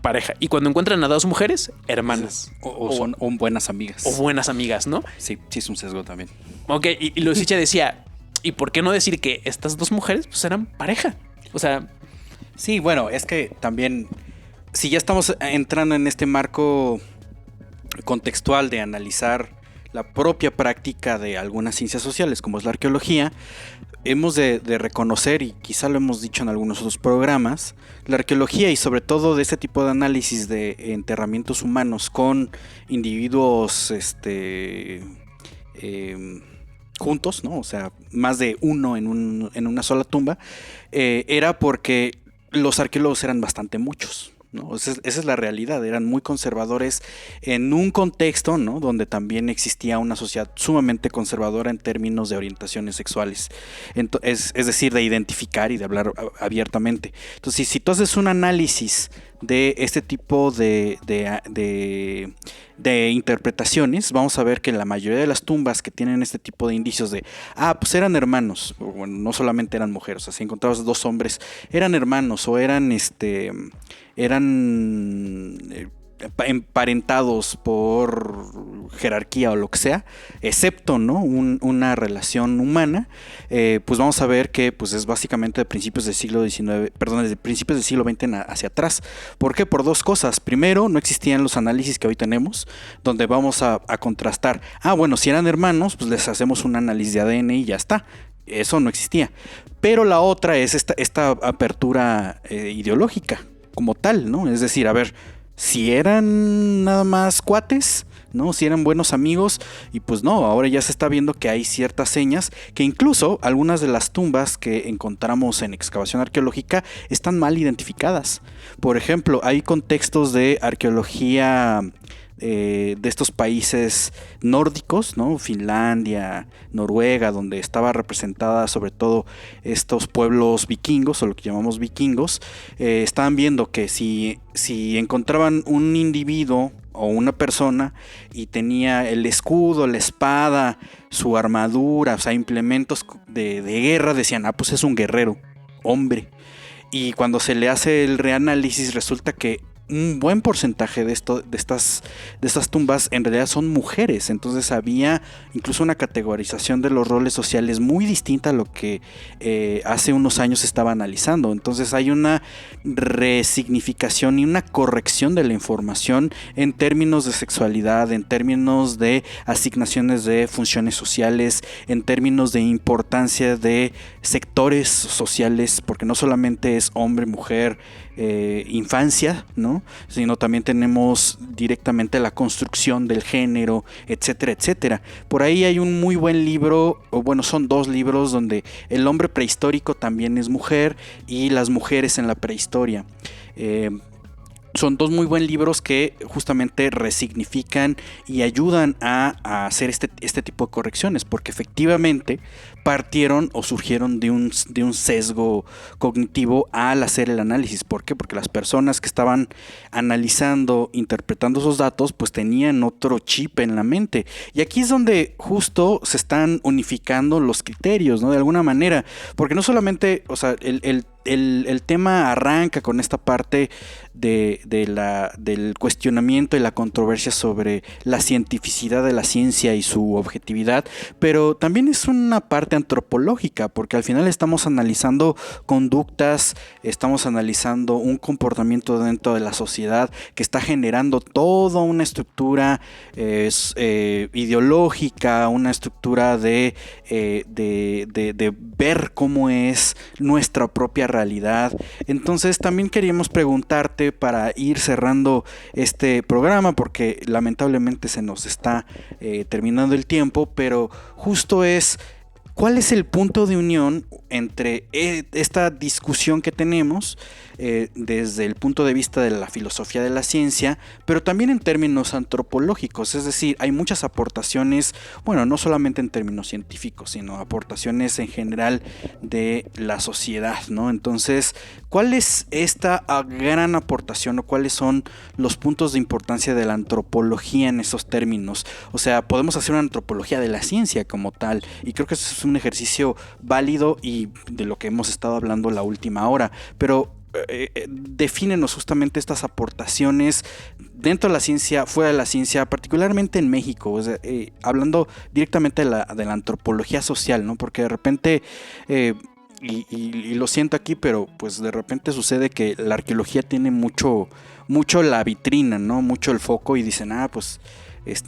S3: Pareja. Y cuando encuentran a dos mujeres, hermanas.
S1: O son buenas amigas.
S3: O buenas amigas, ¿no?
S1: Sí es un sesgo también.
S3: Ok, y Lucicha decía, ¿y por qué no decir que estas dos mujeres pues eran pareja? O sea...
S1: Sí, bueno, es que también, si ya estamos entrando en este marco contextual de analizar la propia práctica de algunas ciencias sociales, como es la arqueología, hemos de reconocer, y quizá lo hemos dicho en algunos otros programas, la arqueología y sobre todo de este tipo de análisis de enterramientos humanos con individuos juntos, ¿no? O sea, más de uno en una sola tumba, era porque los arqueólogos eran bastante muchos, ¿no? Esa es la realidad, eran muy conservadores en un contexto, ¿no? Donde también existía una sociedad sumamente conservadora en términos de orientaciones sexuales, es decir, de identificar y de hablar abiertamente. Entonces, si tú haces un análisis de este tipo de interpretaciones, vamos a ver que la mayoría de las tumbas que tienen este tipo de indicios de, pues eran hermanos, bueno, no solamente eran mujeres, o sea, si encontrabas dos hombres, eran hermanos o eran emparentados por jerarquía o lo que sea, excepto, ¿no? una relación humana, pues vamos a ver que pues es básicamente de principios del siglo XIX, perdón, desde principios del siglo XX hacia atrás. ¿Por qué? Por dos cosas. Primero, no existían los análisis que hoy tenemos, donde vamos a contrastar, bueno, si eran hermanos, pues les hacemos un análisis de ADN y ya está. Eso no existía. Pero la otra es esta apertura ideológica como tal, ¿no? Es decir, a ver, si eran nada más cuates, ¿no? Si eran buenos amigos, y pues no, ahora ya se está viendo que hay ciertas señas, que incluso algunas de las tumbas que encontramos en excavación arqueológica están mal identificadas. Por ejemplo, hay contextos de arqueología de estos países nórdicos, ¿no? Finlandia, Noruega, donde estaba representada sobre todo estos pueblos vikingos, o lo que llamamos vikingos, estaban viendo que si encontraban un individuo o una persona y tenía el escudo, la espada, su armadura, o sea, implementos de guerra, decían, pues es un guerrero, hombre. Y cuando se le hace el reanálisis resulta que un buen porcentaje de estas tumbas en realidad son mujeres. Entonces había incluso una categorización de los roles sociales muy distinta a lo que hace unos años se estaba analizando. Entonces hay una resignificación y una corrección de la información en términos de sexualidad, en términos de asignaciones de funciones sociales, en términos de importancia de sectores sociales, porque no solamente es hombre, mujer, infancia, ¿no? Sino también tenemos directamente la construcción del género, etcétera, etcétera. Por ahí hay un muy buen libro, o bueno, son dos libros donde el hombre prehistórico también es mujer y las mujeres en la prehistoria. Son dos muy buenos libros que justamente resignifican y ayudan a hacer este tipo de correcciones, porque efectivamente partieron o surgieron de un sesgo cognitivo al hacer el análisis. ¿Por qué? Porque las personas que estaban analizando, interpretando esos datos, pues tenían otro chip en la mente. Y aquí es donde justo se están unificando los criterios, ¿no? De alguna manera, porque no solamente, o sea, el tema arranca con esta parte del cuestionamiento y la controversia sobre la cientificidad de la ciencia y su objetividad, pero también es una parte antropológica, porque al final estamos analizando conductas, estamos analizando un comportamiento dentro de la sociedad que está generando toda una estructura ideológica, una estructura de ver cómo es nuestra propia realidad. Entonces también queríamos preguntarte, para ir cerrando este programa, porque lamentablemente se nos está terminando el tiempo, pero justo es: ¿cuál es el punto de unión entre esta discusión que tenemos desde el punto de vista de la filosofía de la ciencia, pero también en términos antropológicos? Es decir, hay muchas aportaciones, bueno, no solamente en términos científicos, sino aportaciones en general de la sociedad, ¿no? Entonces, ¿cuál es esta gran aportación o cuáles son los puntos de importancia de la antropología en esos términos? O sea, podemos hacer una antropología de la ciencia como tal, y creo que eso es un ejercicio válido y de lo que hemos estado hablando la última hora, pero defínenos justamente estas aportaciones dentro de la ciencia, fuera de la ciencia, particularmente en México, o sea, hablando directamente de la antropología social, ¿no? Porque de repente, y lo siento aquí, pero pues de repente sucede que la arqueología tiene mucho la vitrina, ¿no? Mucho el foco, y dicen, pues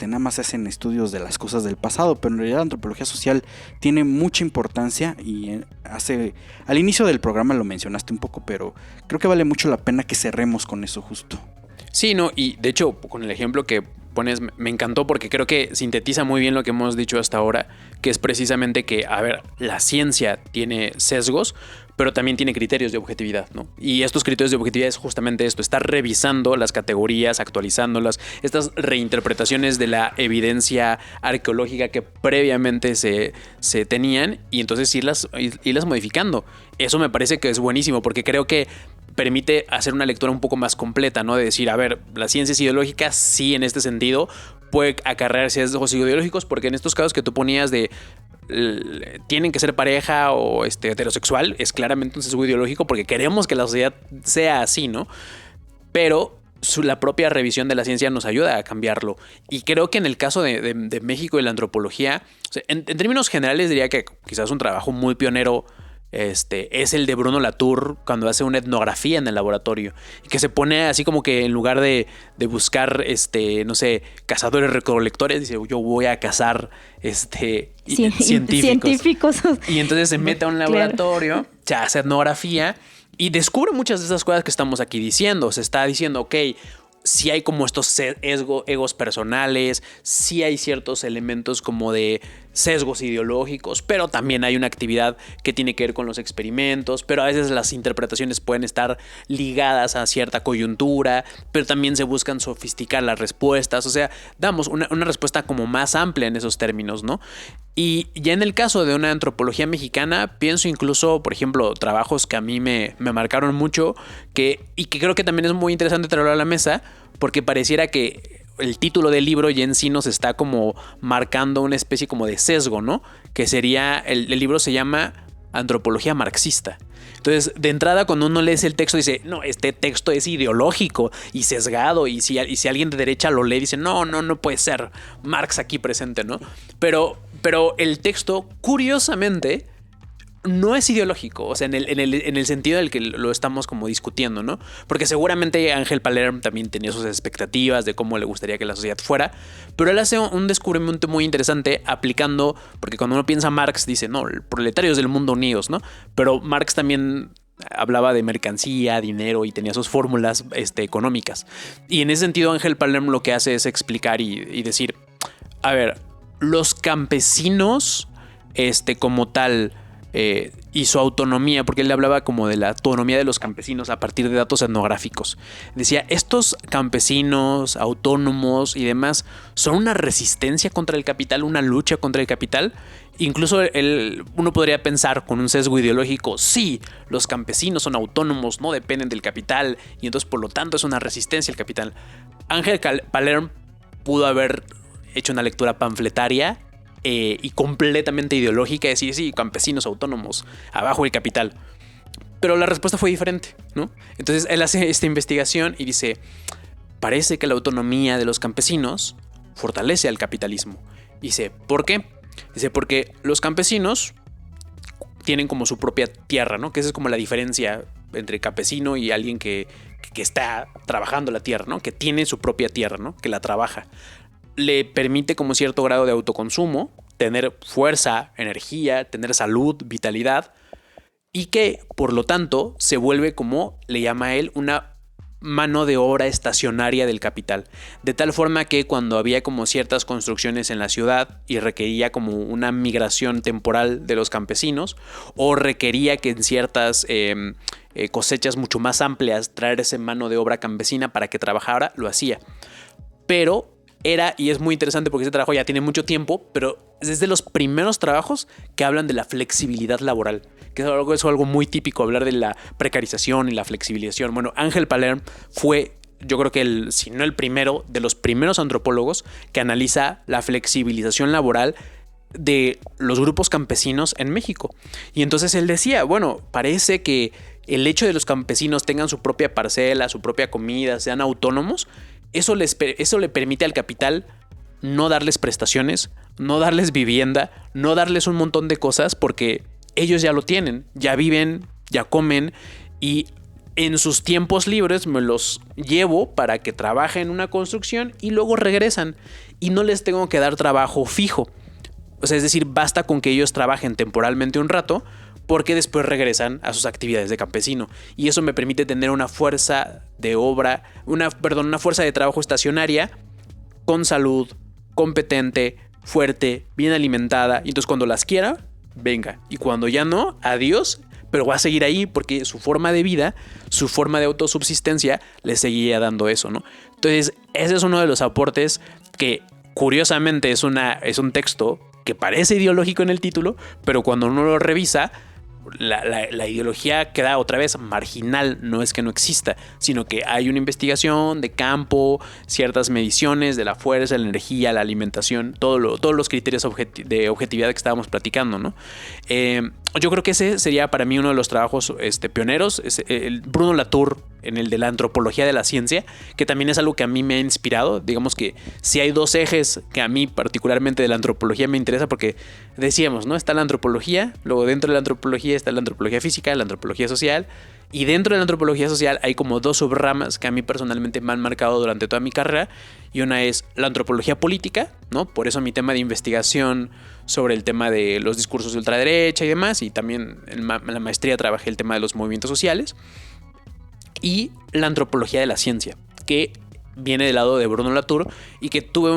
S1: nada más se hacen estudios de las cosas del pasado, pero en realidad la antropología social tiene mucha importancia, y al inicio del programa lo mencionaste un poco, pero creo que vale mucho la pena que cerremos con eso justo.
S3: Sí, no, y de hecho con el ejemplo que pones me encantó, porque creo que sintetiza muy bien lo que hemos dicho hasta ahora, que es precisamente que, a ver, la ciencia tiene sesgos, pero también tiene criterios de objetividad, ¿no? Y estos criterios de objetividad es justamente esto: estar revisando las categorías, actualizándolas, estas reinterpretaciones de la evidencia arqueológica que previamente se tenían, y entonces irlas modificando. Eso me parece que es buenísimo, porque creo que permite hacer una lectura un poco más completa, ¿no? De decir, a ver, la ciencia es ideológica, sí, en este sentido puede acarrear sesgos ideológicos, porque en estos casos que tú ponías de tienen que ser pareja o heterosexual, es claramente un sesgo ideológico, porque queremos que la sociedad sea así, ¿no? Pero la propia revisión de la ciencia nos ayuda a cambiarlo. Y creo que en el caso de México y la antropología, o sea, en términos generales diría que quizás un trabajo muy pionero es el de Bruno Latour, cuando hace una etnografía en el laboratorio, y que se pone así como que en lugar de buscar no sé, cazadores recolectores, dice: yo voy a cazar científicos. Y entonces se mete a un laboratorio, se hace etnografía y descubre muchas de esas cosas que estamos aquí diciendo. Se está diciendo, ok, sí hay como estos egos personales, sí hay ciertos elementos como de sesgos ideológicos, pero también hay una actividad que tiene que ver con los experimentos, pero a veces las interpretaciones pueden estar ligadas a cierta coyuntura, pero también se buscan sofisticar las respuestas, o sea, damos una respuesta como más amplia en esos términos, ¿no? Y ya en el caso de una antropología mexicana, pienso incluso, por ejemplo, trabajos que a mí me marcaron mucho y que creo que también es muy interesante traerlo a la mesa, porque pareciera que el título del libro ya en sí nos está como marcando una especie como de sesgo, ¿no? Que sería, el libro se llama Antropología Marxista. Entonces, de entrada, cuando uno lee el texto, dice, no, este texto es ideológico y sesgado, y si alguien de derecha lo lee, dice, no puede ser Marx aquí presente, ¿no? Pero el texto, curiosamente, no es ideológico, o sea, en el sentido en el que lo estamos como discutiendo, ¿no? Porque seguramente Ángel Palerm también tenía sus expectativas de cómo le gustaría que la sociedad fuera, pero él hace un descubrimiento muy interesante aplicando, porque cuando uno piensa Marx dice, no, proletarios del mundo unidos, ¿no? Pero Marx también hablaba de mercancía, dinero y tenía sus fórmulas económicas. Y en ese sentido Ángel Palerm lo que hace es explicar y decir, a ver, los campesinos, como tal, y su autonomía, porque él hablaba como de la autonomía de los campesinos a partir de datos etnográficos. Decía, estos campesinos autónomos y demás son una resistencia contra el capital, una lucha contra el capital. Incluso uno podría pensar con un sesgo ideológico, sí, los campesinos son autónomos, no dependen del capital y entonces por lo tanto es una resistencia al capital. Ángel Palerm pudo haber hecho una lectura panfletaria y completamente ideológica, decir, sí, campesinos autónomos, abajo el capital. Pero la respuesta fue diferente, ¿no? Entonces él hace esta investigación y dice, parece que la autonomía de los campesinos fortalece al capitalismo. Dice, ¿por qué? Dice, porque los campesinos tienen como su propia tierra, ¿no? Que esa es como la diferencia entre campesino y alguien que está trabajando la tierra, ¿no? Que tiene su propia tierra, ¿no? Que la trabaja. Le permite como cierto grado de autoconsumo, tener fuerza, energía, tener salud, vitalidad, y que por lo tanto se vuelve, como le llama él, una mano de obra estacionaria del capital, de tal forma que cuando había como ciertas construcciones en la ciudad y requería como una migración temporal de los campesinos, o requería que en ciertas cosechas mucho más amplias traer esa mano de obra campesina para que trabajara, lo hacía. Pero y es muy interesante porque ese trabajo ya tiene mucho tiempo, pero es de los primeros trabajos que hablan de la flexibilidad laboral, que es algo muy típico, hablar de la precarización y la flexibilización. Bueno, Ángel Palerm fue, yo creo que si no el primero, de los primeros antropólogos que analiza la flexibilización laboral de los grupos campesinos en México. Y entonces él decía, bueno, parece que el hecho de los campesinos tengan su propia parcela, su propia comida, sean autónomos, eso le permite al capital no darles prestaciones, no darles vivienda, no darles un montón de cosas porque ellos ya lo tienen, ya viven, ya comen y en sus tiempos libres me los llevo para que trabajen en una construcción y luego regresan y no les tengo que dar trabajo fijo. O sea, es decir, basta con que ellos trabajen temporalmente un rato porque después regresan a sus actividades de campesino. Y eso me permite tener una fuerza de obra, una fuerza de trabajo estacionaria con salud, competente, fuerte, bien alimentada. Y entonces cuando las quiera, venga. Y cuando ya no, adiós. Pero va a seguir ahí porque su forma de vida, su forma de autosubsistencia le seguía dando eso, ¿no? Entonces, ese es uno de los aportes que curiosamente es un texto que parece ideológico en el título, pero cuando uno lo revisa, la ideología queda otra vez marginal. No es que no exista, sino que hay una investigación de campo, ciertas mediciones de la fuerza, la energía, la alimentación, todos los criterios de objetividad que estábamos platicando, ¿no? Yo creo que ese sería para mí uno de los trabajos pioneros, el Bruno Latour en el de la antropología de la ciencia, que también es algo que a mí me ha inspirado. Digamos que si hay dos ejes que a mí particularmente de la antropología me interesa, porque decíamos, ¿no? Está la antropología, luego dentro de la antropología está la antropología física, la antropología social, y dentro de la antropología social hay como dos subramas que a mí personalmente me han marcado durante toda mi carrera, y una es la antropología política, ¿no? Por eso mi tema de investigación sobre el tema de los discursos de ultraderecha y demás, y también en la maestría trabajé el tema de los movimientos sociales, y la antropología de la ciencia, que viene del lado de Bruno Latour y que tuve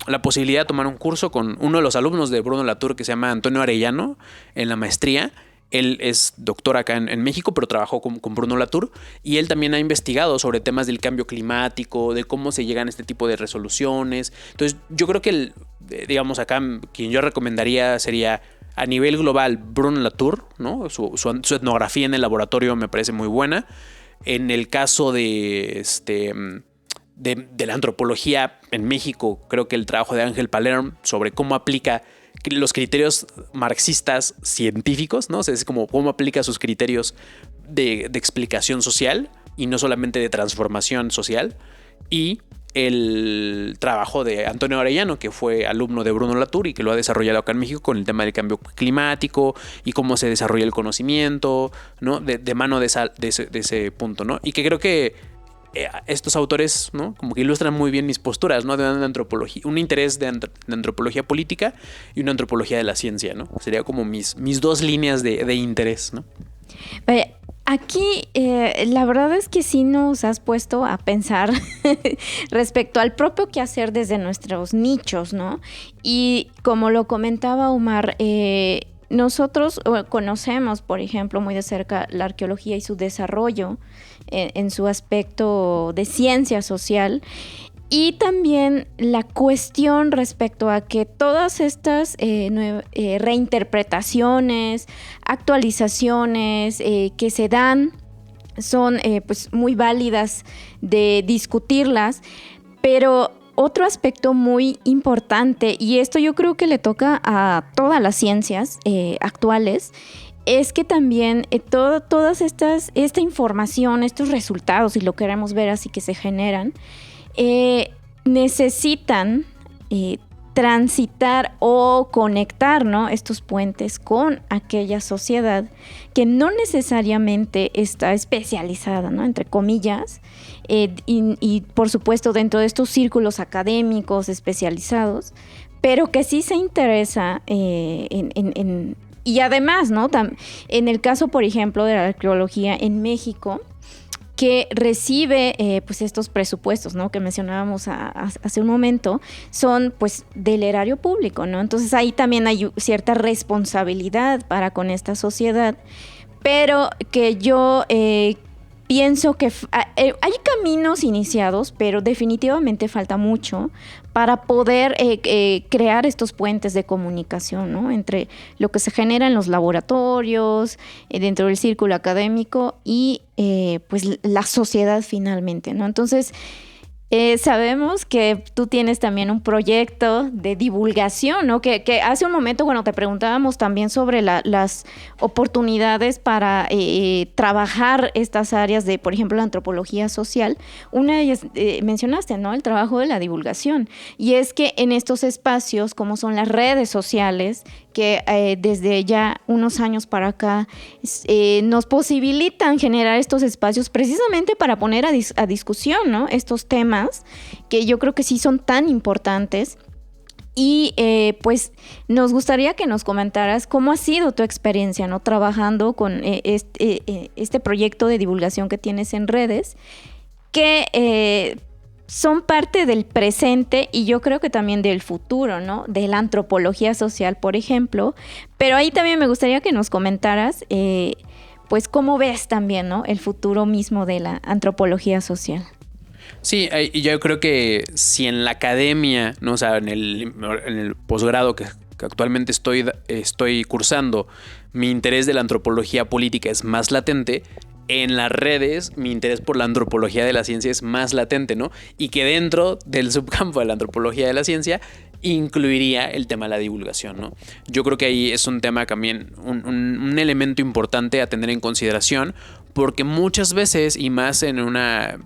S3: la posibilidad de tomar un curso con uno de los alumnos de Bruno Latour que se llama Antonio Arellano en la maestría. Él es doctor acá en México, pero trabajó con Bruno Latour y él también ha investigado sobre temas del cambio climático, de cómo se llegan a este tipo de resoluciones. Entonces, yo creo que, digamos, acá quien yo recomendaría sería a nivel global Bruno Latour, ¿no? Su etnografía en el laboratorio me parece muy buena. En el caso de la antropología en México, creo que el trabajo de Ángel Palerm sobre cómo aplica los criterios marxistas científicos, ¿no? O sea, es como cómo aplica sus criterios de explicación social y no solamente de transformación social. Y el trabajo de Antonio Arellano, que fue alumno de Bruno Latour y que lo ha desarrollado acá en México con el tema del cambio climático y cómo se desarrolla el conocimiento, ¿no? De mano de ese punto, ¿no? Y que creo que estos autores, ¿no? Como que ilustran muy bien mis posturas, ¿no? De una antropología, un interés de antropología política y una antropología de la ciencia, ¿no? Sería como mis dos líneas de interés, ¿no?
S2: Aquí la verdad es que sí nos has puesto a pensar respecto al propio quehacer desde nuestros nichos, ¿no? Y como lo comentaba Omar, nosotros conocemos, por ejemplo, muy de cerca la arqueología y su desarrollo en su aspecto de ciencia social y también la cuestión respecto a que todas estas reinterpretaciones, actualizaciones que se dan son pues muy válidas de discutirlas, pero otro aspecto muy importante, y esto yo creo que le toca a todas las ciencias actuales, es que también esta información, estos resultados, si lo queremos ver así que se generan, necesitan transitar o conectar, ¿no? Estos puentes con aquella sociedad que no necesariamente está especializada, ¿no? Entre comillas, y por supuesto dentro de estos círculos académicos especializados, pero que sí se interesa y además, ¿no? En el caso, por ejemplo, de la arqueología en México, que recibe pues estos presupuestos, ¿no? Que mencionábamos hace un momento, son pues del erario público, ¿no? Entonces ahí también hay cierta responsabilidad para con esta sociedad, pero que yo pienso que hay caminos iniciados, pero definitivamente falta mucho para poder crear estos puentes de comunicación, ¿no? Entre lo que se genera en los laboratorios, dentro del círculo académico y pues la sociedad finalmente, ¿no? Entonces, sabemos que tú tienes también un proyecto de divulgación, ¿no? Que hace un momento, bueno, te preguntábamos también sobre las oportunidades para trabajar estas áreas de, por ejemplo, la antropología social. Una de ellas mencionaste, ¿no? El trabajo de la divulgación. Y es que en estos espacios, como son las redes sociales, que desde ya unos años para acá nos posibilitan generar estos espacios precisamente para poner a discusión, ¿no? Estos temas que yo creo que sí son tan importantes. Y pues nos gustaría que nos comentaras cómo ha sido tu experiencia, ¿no? Trabajando con este proyecto de divulgación que tienes en redes, que son parte del presente y yo creo que también del futuro, ¿no? De la antropología social, por ejemplo. Pero ahí también me gustaría que nos comentaras, pues, cómo ves también, ¿no? El futuro mismo de la antropología social.
S3: Sí, y yo creo que si en la academia, ¿no? O sea, en el posgrado que actualmente estoy cursando, mi interés de la antropología política es más latente, en las redes mi interés por la antropología de la ciencia es más latente, ¿no? Y que dentro del subcampo de la antropología de la ciencia incluiría el tema de la divulgación, ¿no? Yo creo que ahí es un tema también, un elemento importante a tener en consideración, porque muchas veces, y más en una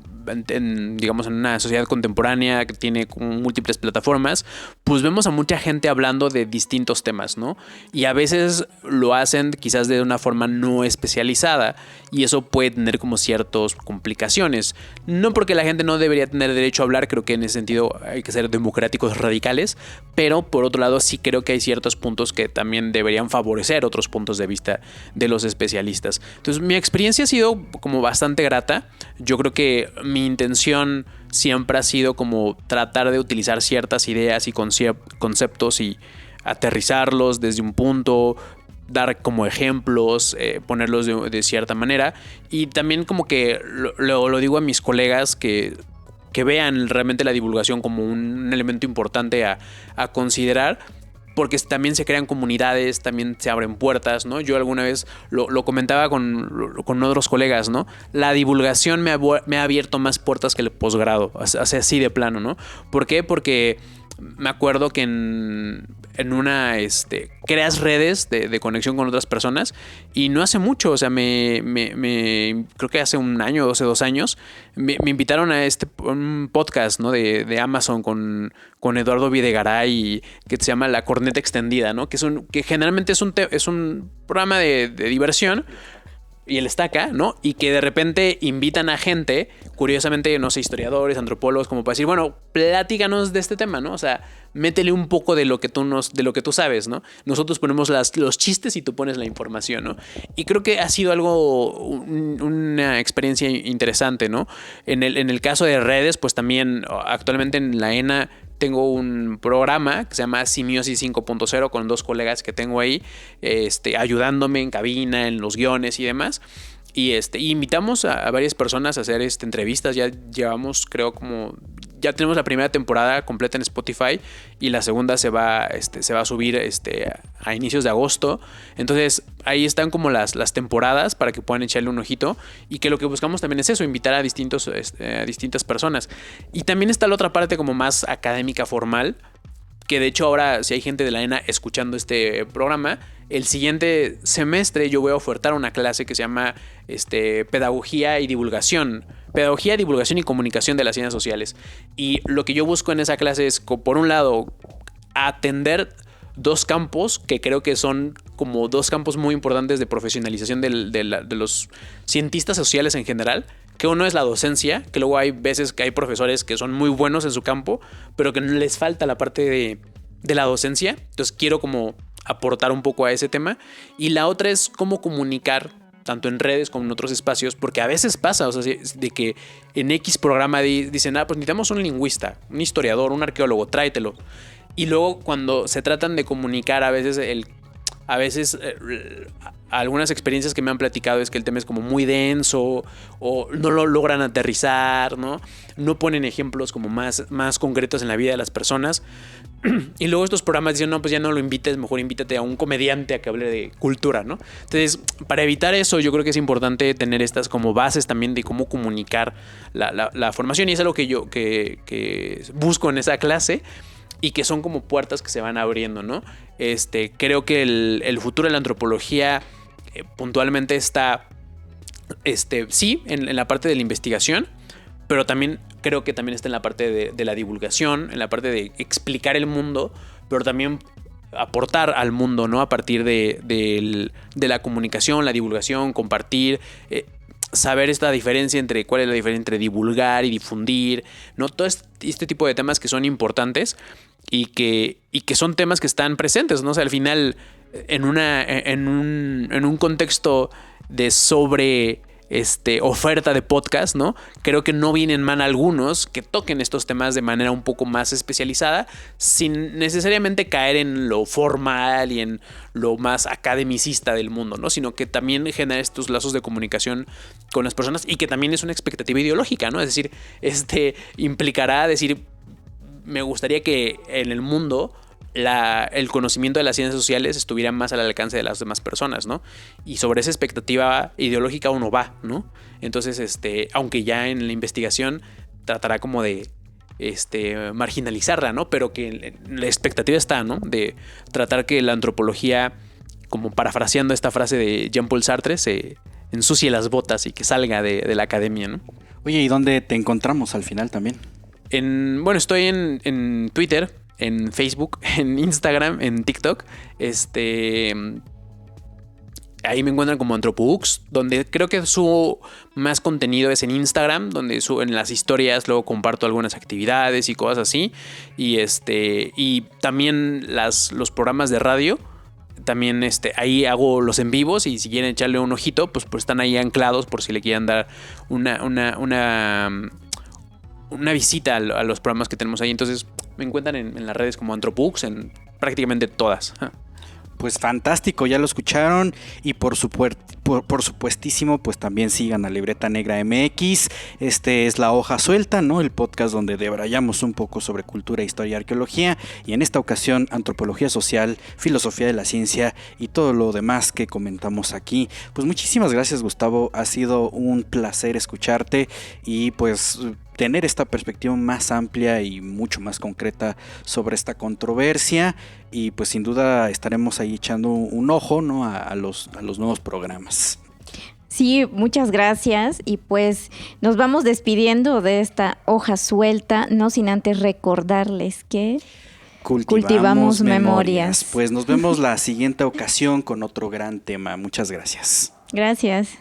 S3: sociedad contemporánea que tiene múltiples plataformas, pues vemos a mucha gente hablando de distintos temas, ¿no? Y a veces lo hacen quizás de una forma no especializada y eso puede tener como ciertas complicaciones. No porque la gente no debería tener derecho a hablar, creo que en ese sentido hay que ser democráticos radicales, pero por otro lado sí creo que hay ciertos puntos que también deberían favorecer otros puntos de vista de los especialistas. Entonces mi experiencia ha sido como bastante grata. Yo creo que mi intención siempre ha sido como tratar de utilizar ciertas ideas y conceptos y aterrizarlos desde un punto, dar como ejemplos, ponerlos de cierta manera. Y también como que lo digo a mis colegas que vean realmente la divulgación como un elemento importante a considerar, porque también se crean comunidades, también se abren puertas, ¿no? Yo alguna vez lo comentaba con otros colegas, ¿no? La divulgación me ha abierto más puertas que el posgrado, así de plano, ¿no? ¿Por qué? Porque me acuerdo que en una creas redes de conexión con otras personas, y no hace mucho, o sea, creo que hace un año o hace 2 años me invitaron a un podcast, ¿no? de Amazon con Eduardo Videgaray, que se llama La Corneta Extendida, ¿no? Que generalmente es un programa de diversión. Y él está acá, ¿no? Y que de repente invitan a gente, curiosamente, no sé, historiadores, antropólogos, como para decir, bueno, platícanos de este tema, ¿no? O sea, métele un poco de lo que tú sabes, ¿no? Nosotros ponemos los chistes y tú pones la información, ¿no? Y creo que ha sido una experiencia interesante, ¿no? En el caso de redes, pues también actualmente en la ENA tengo un programa que se llama Simiosis 5.0 con 2 colegas que tengo ahí, ayudándome en cabina, en los guiones y demás. Y invitamos a varias personas a hacer entrevistas. Ya llevamos, creo, ya tenemos la primera temporada completa en Spotify y la segunda se va a subir a inicios de agosto. Entonces ahí están como las temporadas para que puedan echarle un ojito, y que lo que buscamos también es eso, invitar a distintas personas. Y también está la otra parte como más académica, formal, que de hecho ahora, si hay gente de la ENA escuchando este programa, el siguiente semestre yo voy a ofertar una clase que se llama Pedagogía y Divulgación. Pedagogía, Divulgación y Comunicación de las Ciencias Sociales. Y lo que yo busco en esa clase es, por un lado, atender 2 campos que creo que son como 2 campos muy importantes de profesionalización de los cientistas sociales en general. Que uno es la docencia, que luego hay veces que hay profesores que son muy buenos en su campo, pero que les falta la parte de la docencia. Entonces quiero como aportar un poco a ese tema. Y la otra es cómo comunicar, tanto en redes como en otros espacios, porque a veces pasa, o sea, de que en X programa dicen, pues necesitamos un lingüista, un historiador, un arqueólogo, tráetelo. Y luego cuando se tratan de comunicar, a veces algunas experiencias que me han platicado es que el tema es como muy denso, o no lo logran aterrizar, ¿no? No ponen ejemplos como más concretos en la vida de las personas. Y luego estos programas dicen, no, pues ya no lo invites, mejor invítate a un comediante a que hable de cultura, ¿no? Entonces, para evitar eso, yo creo que es importante tener estas como bases también de cómo comunicar la formación, y es algo que yo que busco en esa clase, y que son como puertas que se van abriendo, ¿no? Creo que el futuro de la antropología puntualmente está, sí, en la parte de la investigación, pero también creo que también está en la parte de la divulgación, en la parte de explicar el mundo, pero también aportar al mundo, ¿no? A partir de la comunicación, la divulgación, compartir, saber esta diferencia cuál es la diferencia entre divulgar y difundir, ¿no? Todo este tipo de temas que son importantes y que son temas que están presentes, ¿no? O sea, al final, en un contexto de oferta de podcast, ¿no? Creo que no vienen mal algunos que toquen estos temas de manera un poco más especializada, sin necesariamente caer en lo formal y en lo más academicista del mundo, ¿no? Sino que también genera estos lazos de comunicación con las personas, y que también es una expectativa ideológica, ¿no? Es decir, implicará decir, me gustaría que en el mundo el conocimiento de las ciencias sociales estuviera más al alcance de las demás personas, ¿no? Y sobre esa expectativa ideológica uno va, ¿no? Entonces, aunque ya en la investigación tratará como de marginalizarla, ¿no? Pero que la expectativa está, ¿no? De tratar que la antropología, como parafraseando esta frase de Jean-Paul Sartre, se ensucie las botas y que salga de la academia, ¿no?
S1: Oye, ¿y dónde te encontramos al final también?
S3: Estoy en Twitter, en Facebook, en Instagram, en TikTok. Ahí me encuentran como Antropobooks, donde creo que subo más contenido es en Instagram, donde subo en las historias, luego comparto algunas actividades y cosas así. Y también los programas de radio. También ahí hago los en vivos, y si quieren echarle un ojito, pues están ahí anclados por si le quieren dar una visita a los programas que tenemos ahí. Entonces me encuentran en las redes como Antropux, en prácticamente todas.
S1: Pues fantástico, ya lo escucharon y por supuestísimo pues también sigan a Libreta Negra MX. Este es La Hoja Suelta, ¿no? El podcast donde debrayamos un poco sobre cultura, historia y arqueología, y en esta ocasión antropología social, filosofía de la ciencia y todo lo demás que comentamos aquí. Pues muchísimas gracias, Gustavo, ha sido un placer escucharte y pues tener esta perspectiva más amplia y mucho más concreta sobre esta controversia, y pues sin duda estaremos ahí echando un ojo, ¿no? a los nuevos programas.
S2: Sí, muchas gracias, y pues nos vamos despidiendo de esta hoja suelta, no sin antes recordarles que cultivamos memorias.
S1: Pues nos vemos la siguiente ocasión con otro gran tema. Muchas gracias.
S2: Gracias.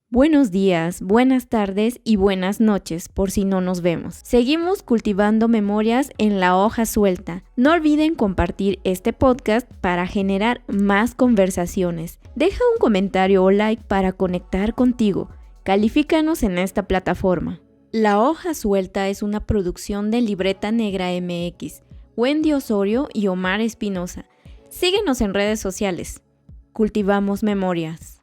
S2: Buenos días, buenas tardes y buenas noches, por si no nos vemos. Seguimos cultivando memorias en La Hoja Suelta. No olviden compartir este podcast para generar más conversaciones. Deja un comentario o like para conectar contigo. Califícanos en esta plataforma. La Hoja Suelta es una producción de Libreta Negra MX, Wendy Osorio y Omar Espinosa. Síguenos en redes sociales. Cultivamos memorias.